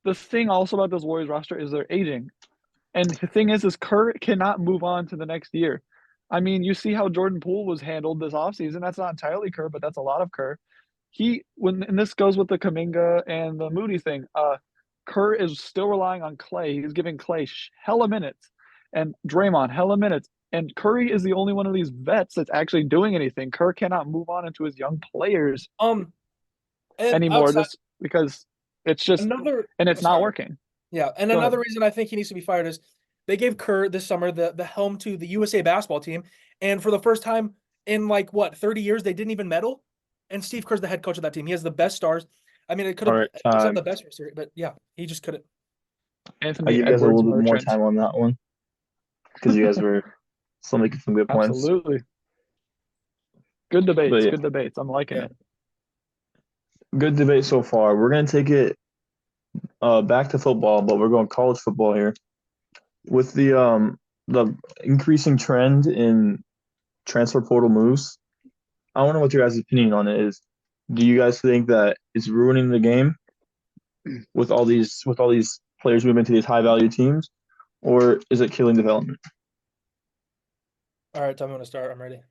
The thing also about this Warriors roster is they're aging, and the thing is Kerr cannot move on to the next year. I mean, you see how Jordan Poole was handled this offseason. That's not entirely Kerr, but that's a lot of Kerr. And this goes with the Kuminga and the Moody thing. Kerr is still relying on Clay. He's giving Clay hella minutes, and Draymond hella minutes. And Curry is the only one of these vets that's actually doing anything. Kerr cannot move on into his young players and anymore, outside, just because it's just and it's not working. Yeah, and Go another ahead. reason I think he needs to be fired is they gave Kerr this summer the helm to the USA basketball team, and for the first time in 30 years they didn't even medal. And Steve Kerr's the head coach of that team. He has the best stars. I mean, it could have it's not the best roster, but yeah, he just couldn't. I give you guys a little bit more time on that one because you guys were still making some good points. Absolutely. Good debates. But yeah. Good debates. I'm liking it. Good debate so far. We're gonna take it back to football, but we're going college football here. With the increasing trend in transfer portal moves, I wonder what your guys' opinion on it is. Do you guys think that it's ruining the game with all these players moving to these high value teams, or is it killing development? All right, Tom, I'm gonna start. I'm ready.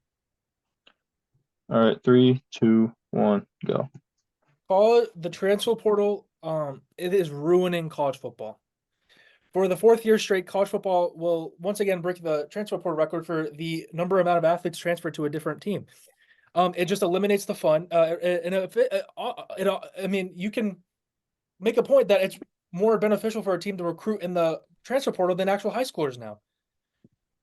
All right, 3, 2, 1, go. The transfer portal, it is ruining college football. For the fourth year straight, college football will once again break the transfer portal record for the amount of athletes transferred to a different team. It just eliminates the fun. I mean, you can make a point that it's more beneficial for a team to recruit in the transfer portal than actual high schoolers now.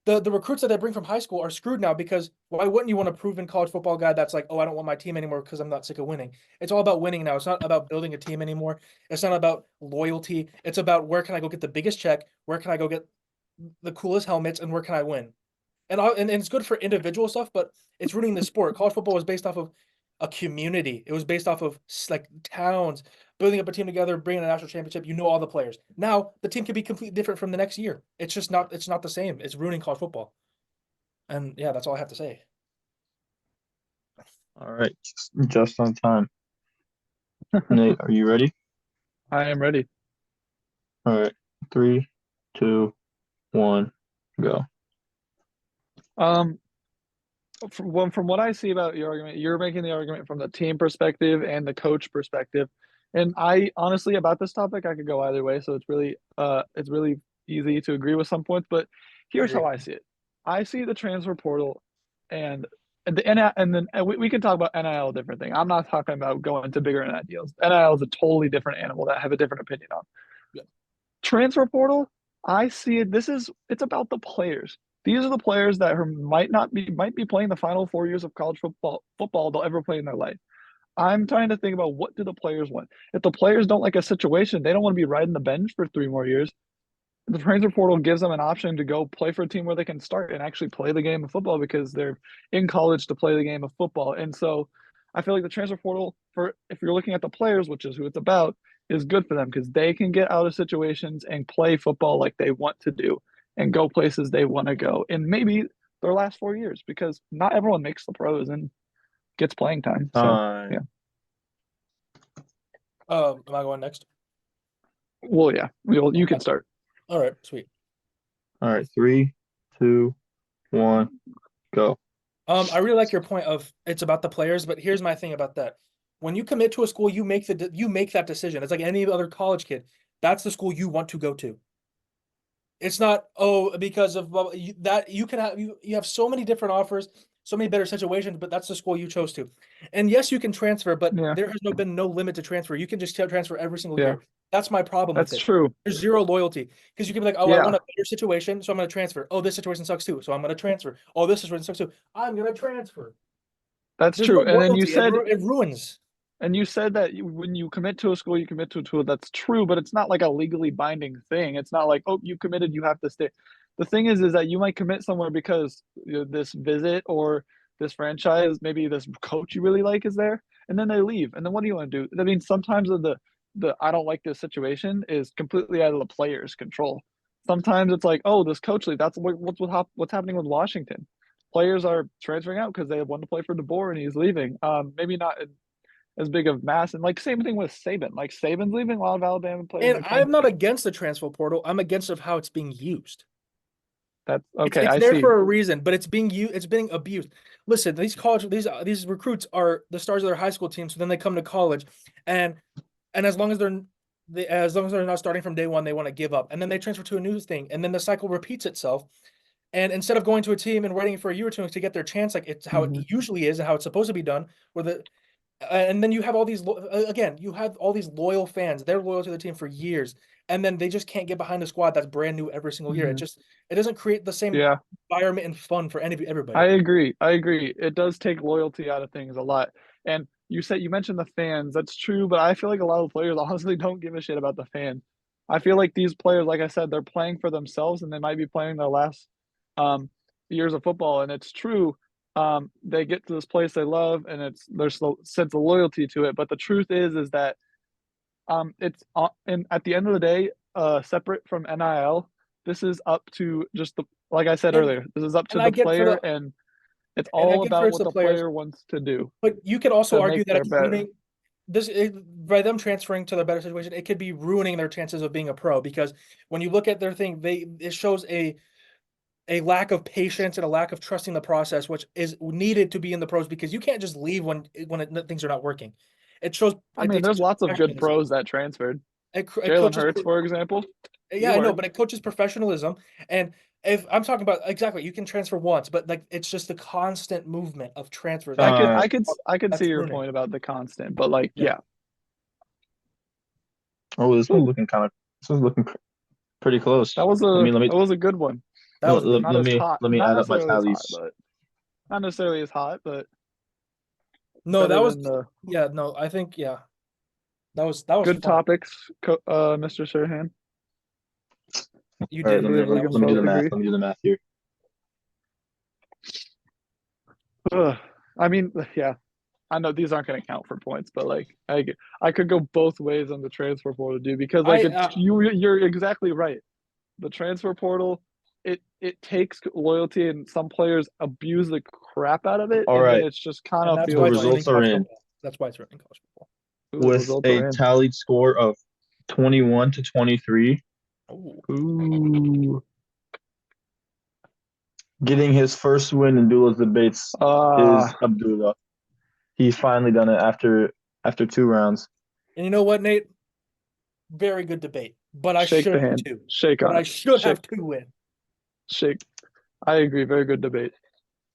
The recruits that they bring from high school are screwed now because why wouldn't you want a proven college football guy that's like, oh, I don't want my team anymore because I'm not sick of winning. It's all about winning now. It's not about building a team anymore. It's not about loyalty. It's about where can I go get the biggest check? Where can I go get the coolest helmets? And where can I win? And it's good for individual stuff, but it's ruining the sport. College football was based off of a community. It was based off of like towns, building up a team together, bringing a national championship. You know all the players. Now the team can be completely different from the next year. It's just not. It's not the same. It's ruining college football. And yeah, that's all I have to say. All right, just on time. Nate, are you ready? I am ready. All right, 3, 2, 1, go. From what I see about your argument, you're making the argument from the team perspective and the coach perspective. And I honestly about this topic, I could go either way. So it's really easy to agree with some points, but here's how I see it. I see the transfer portal and then we can talk about NIL, a different thing. I'm not talking about going to bigger NIL deals. NIL is a totally different animal that I have a different opinion on. Yeah. Transfer portal, I see it. It's about the players. These are the players that might be playing the final 4 years of college football they'll ever play in their life. I'm trying to think about what do the players want. If the players don't like a situation, they don't want to be riding the bench for 3 more years. The transfer portal gives them an option to go play for a team where they can start and actually play the game of football because they're in college to play the game of football. And so I feel like the transfer portal, for if you're looking at the players, which is who it's about, is good for them because they can get out of situations and play football like they want to do and go places they want to go. And maybe their last 4 years, because not everyone makes the pros and gets playing time. So yeah. Am I going next? Well, yeah, you can start. All right, sweet. All right, 3, 2, 1, go. I really like your point of it's about the players, but here's my thing about that. When you commit to a school, you make that decision. It's like any other college kid. That's the school you want to go to. It's not because of that you can have you have so many different offers, so many better situations, but that's the school you chose to. And yes, you can transfer, but Yeah. there has been no limit to transfer. You can just transfer every single Yeah. year. That's my problem That's with it. true. There's zero loyalty because you can be like, oh, Yeah. I want a better situation, so I'm going to transfer. Oh, this situation sucks too, so I'm going to transfer. Oh, this situation sucks too, I'm going to transfer. That's There's true. no And then you loyalty. said it ruins. And you said that when you commit to a school, you commit to a tool. That's true, but it's not like a legally binding thing. It's not like, oh, you committed, you have to stay. The thing is that you might commit somewhere because this visit or this franchise, maybe this coach you really like is there, and then they leave. And then what do you want to do? I mean, sometimes the I don't like this situation is completely out of the player's control. Sometimes it's like, oh, this coach leave. That's what's happening with Washington. Players are transferring out because they want to play for DeBoer and he's leaving. Maybe not as big of mass. And like same thing with Saban. Like Saban's leaving, a lot of Alabama players. And I'm not against the transfer portal. I'm against of how it's being used. That's okay. It's I there see. for a reason, but it's being used. It's being abused. Listen, these recruits are the stars of their high school team. So then they come to college, and as long as they're not starting from day one, they want to give up, and then they transfer to a new thing, and then the cycle repeats itself. And instead of going to a team and waiting for a year or two to get their chance, like it's how it usually is and how it's supposed to be done, and then you have all these loyal fans. They're loyal to the team for years, and then they just can't get behind a squad that's brand new every single year. It doesn't create the same environment and fun for everybody. I agree. It does take loyalty out of things a lot. And you mentioned the fans. That's true, but I feel like a lot of players honestly don't give a shit about the fans. I feel like these players, like I said, they're playing for themselves, and they might be playing their last years of football. And it's true. They get to this place they love, and there's a sense of loyalty to it. But the truth is that it's and at the end of the day, separate from NIL, this is up to just like I said earlier, this is up to the player, and it's all about what the player wants to do. But you could also argue that it's ruining by them transferring to their better situation, it could be ruining their chances of being a pro, because when you look at their thing, it shows a lack of patience and a lack of trusting the process, which is needed to be in the pros, because you can't just leave when things are not working. It shows. I mean, there's lots of good pros that transferred. Jalen Hurts, for example. Yeah, I know, but it coaches professionalism. And if I'm talking about exactly, you can transfer once, but like it's just the constant movement of transfers. I could see your point about the constant, but like, yeah. Oh, this one's looking pretty close. That was a good one. That was let me add up my tallies. Not necessarily as hot, but no, that was I think that was good fun. topics, Mr. Serhan. You did. Let me do the math here. I mean, yeah, I know these aren't going to count for points, but like I could go both ways on the transfer portal, dude, because like you're exactly right. The transfer portal, it takes loyalty, and some players abuse the crap out of it. All right, it's just kind of the results are in. That's why it's written in college football. With a tallied score of 21-23. Ooh. Getting his first win in Dullah's debates is Abdullah. He's finally done it after 2 rounds. And you know what, Nate? Very good debate. But I should have 2. I should have 2 win. I agree. Very good debate.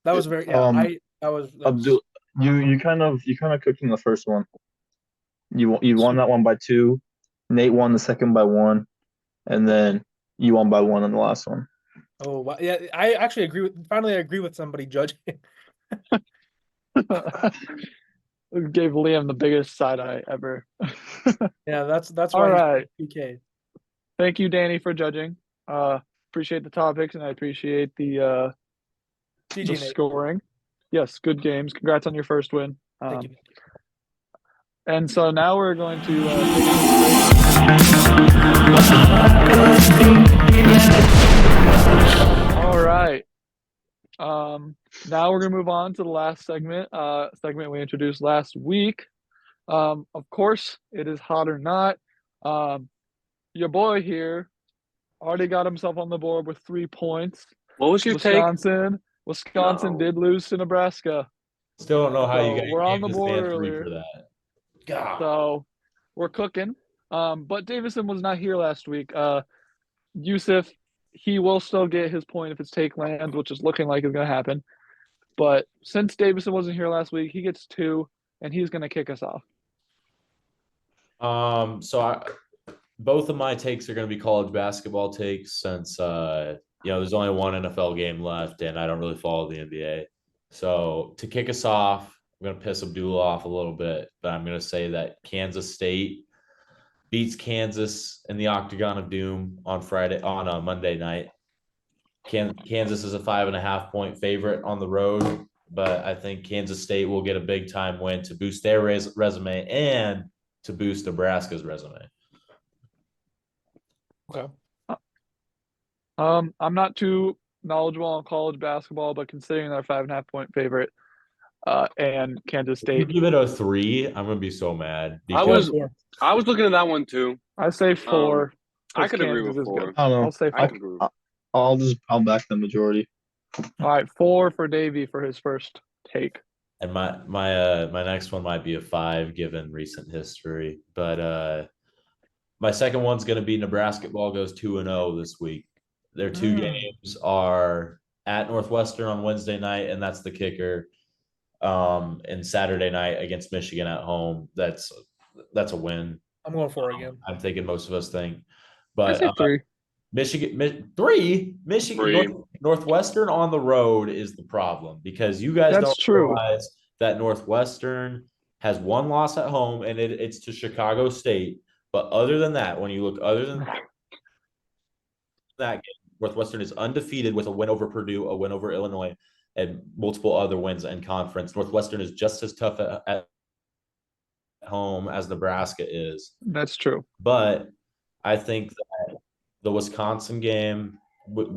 That was very Abdullah. You kind of cooked in the first one. You won that one by 2. Nate won the second by 1, and then you won by 1 on the last one. Oh wow. Yeah, I actually agree with somebody judging. Gave Liam the biggest side eye ever. Yeah, that's all why right. he's PK. Thank you, Dany, for judging. Appreciate the topics, and I appreciate the scoring. Yes, good games. Congrats on your first win. Thank you. And so now we're going to take All right. Now we're gonna move on to the last segment. Segment we introduced last week. Of course, it is hot or not. Your boy here already got himself on the board with 3 points. What was your Wisconsin No. did lose to Nebraska. Still don't know how you So guys we're on gave the this board man 3 earlier. for that. God. So we're cooking. But Davison was not here last week. Yusuf, he will still get his point if it's take land, which is looking like it's going to happen. But since Davison wasn't here last week, he gets 2, and he's going to kick us off. Both of my takes are going to be college basketball takes since there's only one NFL game left, and I don't really follow the NBA. So to kick us off, I'm going to piss Abdullah off a little bit, but I'm going to say that Kansas State beats Kansas in the Octagon of Doom on Monday night. Kansas is a 5.5-point favorite on the road, but I think Kansas State will get a big time win to boost their resume and to boost Nebraska's resume. Okay. I'm not too knowledgeable on college basketball, but considering they're 5.5-point favorite, and Kansas If you State, give it a 3, I'm gonna be so mad. I was looking at that one too. I say 4. I could agree Kansas with is 4. good. I don't know. I'll say I 4. could agree. I'll back the majority. All right, 4 for Davy for his first take. And my next one might be a 5 given recent history, but my second one's gonna be Nebraska ball goes 2-0 this week. Their 2 games are at Northwestern on Wednesday night, and that's the kicker. And Saturday night against Michigan at home. That's a win. I'm going 4 again. I'm thinking most of us think, I but say 3. Michigan 3. Northwestern on the road is the problem because you guys That's don't true. realize that Northwestern has 1 loss at home, and it's to Chicago State. But other than that, when you look other than that game, Northwestern is undefeated with a win over Purdue, a win over Illinois, and multiple other wins in conference. Northwestern is just as tough at home as Nebraska is. That's true. But I think that the Wisconsin game,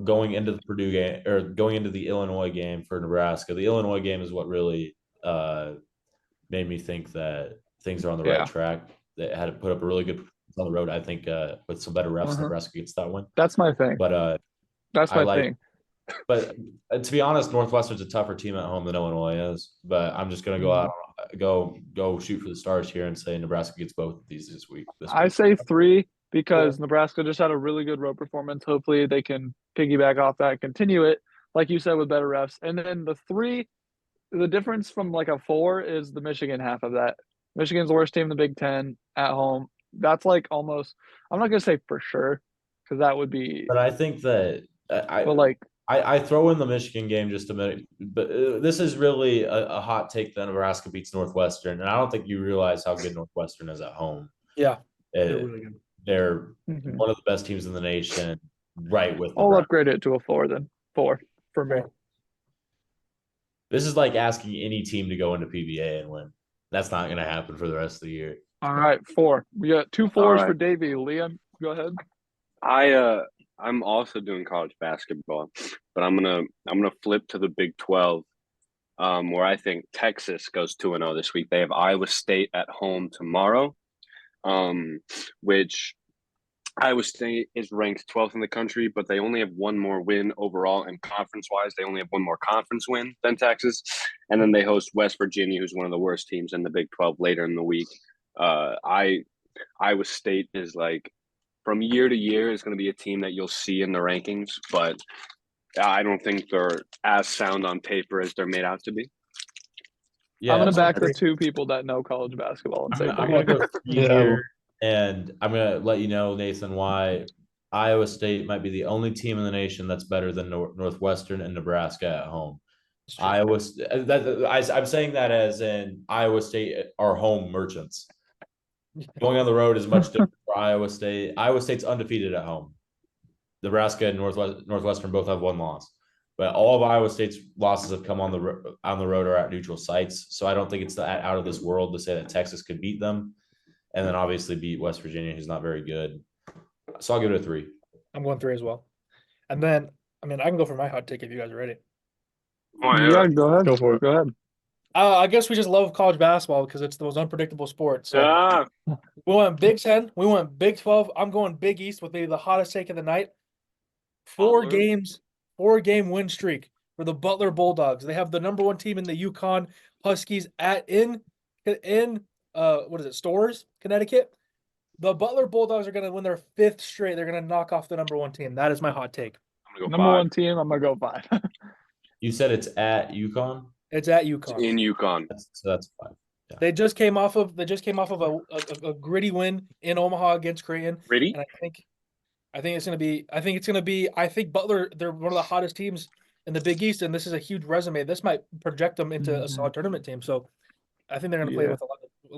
going into the Purdue game or going into the Illinois game for Nebraska, the Illinois game is what really made me think that things are on the right track. They had to put up a really good on the road. I think with some better refs, Nebraska gets that one. That's my thing. But that's my thing. But to be honest, Northwestern's a tougher team at home than Illinois is. But I'm just gonna go shoot for the stars here and say Nebraska gets both of these this week. I say 3 because Nebraska just had a really good road performance. Hopefully they can piggyback off that and continue it, like you said, with better refs. And then the 3, the difference from like a 4 is the Michigan half of that. Michigan's the worst team in the Big Ten at home. That's like almost, I'm not gonna say for sure, because that would be. But I think that I throw in the Michigan game just a minute, but this is really a hot take that Nebraska beats Northwestern, and I don't think you realize how good Northwestern is at home. Yeah, they're really good. They're one of the best teams in the nation, right? With I'll upgrade it to a 4 then. 4 for me. This is like asking any team to go into PBA and win. That's not going to happen for the rest of the year. All right, 4. We got 2 4s for Davey. Liam, go ahead. I'm also doing college basketball, but I'm gonna flip to the Big 12, where I think Texas goes 2-0 this week. They have Iowa State at home tomorrow, which Iowa State is ranked 12th in the country, but they only have 1 more win overall, and conference-wise, they only have 1 more conference win than Texas. And then they host West Virginia, who's one of the worst teams in the Big 12 later in the week. Iowa State is like, from year to year, is going to be a team that you'll see in the rankings, but I don't think they're as sound on paper as they're made out to be. Yeah, I'm going to back the 2 people that know college basketball and say I'm going to go here, and I'm going to let you know, Nathan, why Iowa State might be the only team in the nation that's better than Northwestern and Nebraska at home. I'm saying that as in Iowa State are home merchants. Going on the road is much different for Iowa State. Iowa State's undefeated at home. Nebraska and Northwestern both have 1 loss. But all of Iowa State's losses have come on the road or at neutral sites. So I don't think it's that out of this world to say that Texas could beat them, and then obviously beat West Virginia, who's not very good. So I'll give it a 3. I'm going 3 as well. And then, I mean, I can go for my hot take if you guys are ready. Oh, Yeah, go ahead. Go for it. Go ahead. I guess we just love college basketball because it's the most unpredictable sport. So Yeah. we went Big 10, we went Big 12. I'm going Big East with maybe the hottest take of the night. 4-game win streak for the Butler Bulldogs. They have the number 1 team in the UConn Huskies in what is it, Stores, Connecticut. The Butler Bulldogs are going to win their 5th straight. They're going to knock off the number 1 team. That is my hot take. I'm gonna go Number 5. 1 team, I'm gonna go 5. You said it's at UConn? It's at It's UConn. in UConn. That's 5. They just came off of a gritty win in Omaha against Creighton. Ready? And I think it's gonna be Butler, they're one of the hottest teams in the Big East, and this is a huge resume. This might project them into a solid tournament team. So I think they're gonna play with a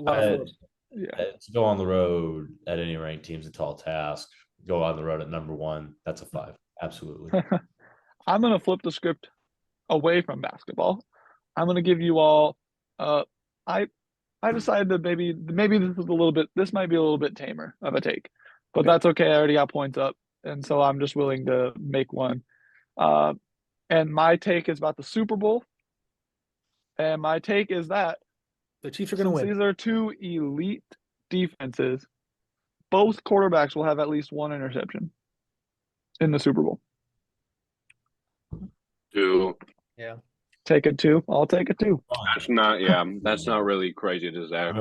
lot of force. Yeah. To go on the road at any ranked team's a tall task. Go on the road at number 1. That's a 5. Absolutely. I'm gonna flip the script away from basketball. I'm gonna give you all. I decided that maybe this might be a little bit tamer of a take, but that's okay. I already got points up, and so I'm just willing to make one. And my take is about the Super Bowl, and my take is that The Chiefs are gonna since win. these are 2 elite defenses, both quarterbacks will have at least 1 interception in the Super Bowl. 2. Take it 2. I'll take it 2. That's not. Yeah, that's not really crazy to say. I'll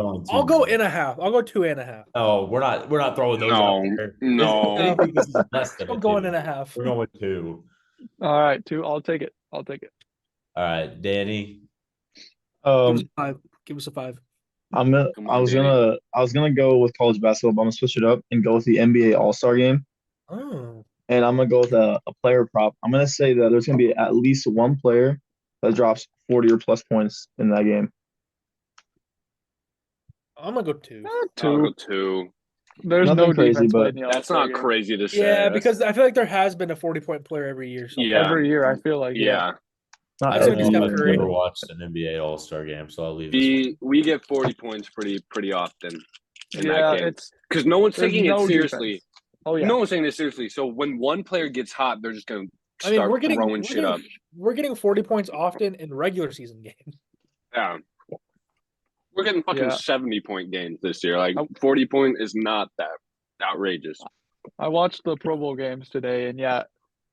go 1.5. I'll go 2.5. Oh, we're not throwing those No, out there. no. I think this is less than I'm a going 2. 1.5. We're going with 2. All right, 2. I'll take it. All right, Danny. Give us a 5. Come on, I was Danny. gonna go with college basketball, but I'm gonna switch it up and go with the NBA All-Star game. Oh. And I'm gonna go with a player prop. I'm gonna say that there's gonna be at least 1 player that drops 40 or plus points in that game. I'm gonna go 2. I'll 2. go 2. There's Nothing no crazy, defense but played in the That's All-Star not game. crazy to say. Yeah, That's- because I feel like there has been a 40-point player every year. So Yeah. Every year, I feel like. yeah. Not I've I seen every Steph year. have Curry. never watched an NBA All-Star game, so I'll leave this We get 40 points pretty often in Yeah, that game it's because no one's there's taking no it seriously. defense. Oh yeah. No one's taking it seriously. So when one player gets hot, they're just gonna I mean, start we're getting throwing shit up. We're getting 40 points often in regular season games. Yeah. We're getting fucking Yeah. 70-point games this year. Like I- 40-point is not that outrageous. I watched the Pro Bowl games today, and yeah,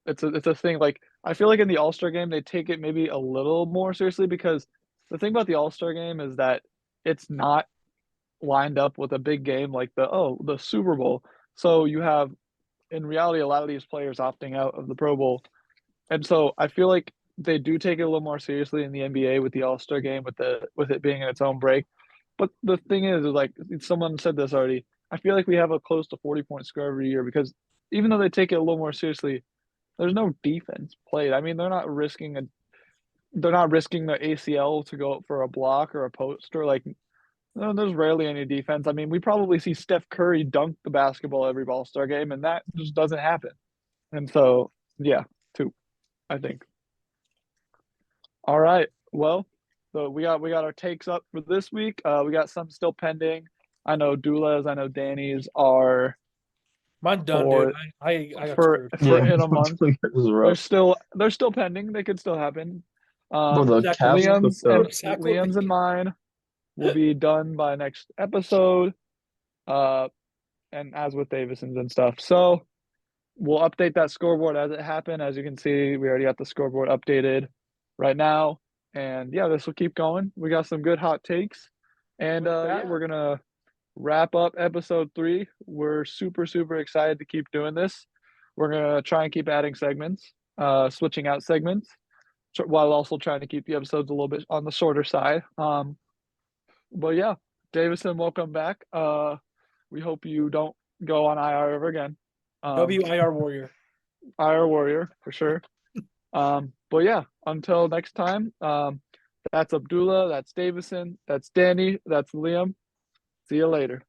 it's a thing. Like I feel like in the All-Star game, they take it maybe a little more seriously because the thing about the All-Star game is that it's not lined up with a big game like the Super Bowl. So you have, in reality, a lot of these players opting out of the Pro Bowl, and so I feel like they do take it a little more seriously in the NBA with the All-Star game with it being in its own break. But the thing is like someone said this already. I feel like we have a close to 40-point score every year because even though they take it a little more seriously, there's no defense played. I mean, they're not risking the ACL to go up for a block or a post or like no, there's rarely any defense. I mean, we probably see Steph Curry dunk the basketball every All-Star game, and that just doesn't happen. And so, yeah, 2, I think. All right. Well, so we got our takes up for this week. We got some still pending. I know Dullah's, I know Dany's are Mine's done, Or- dude. I got for screwed. in a month. It was rough. They're still pending. They could still happen. Bro, the Zach Cavs Liam's looked and up. Liam's and mine will be done by next episode. And as with Davison's and stuff. So we'll update that scoreboard as it happened. As you can see, we already got the scoreboard updated right now. And yeah, this will keep going. We got some good hot takes. And we're gonna wrap up episode 3. We're super, super excited to keep doing this. We're gonna try and keep adding segments, switching out segments, while also trying to keep the episodes a little bit on the shorter side. But yeah, Davison, welcome back. We hope you don't go on IR ever again. WIR Warrior. IR Warrior for sure. But yeah, until next time, that's Abdullah, that's Davison, that's Dany, that's Liam. See you later.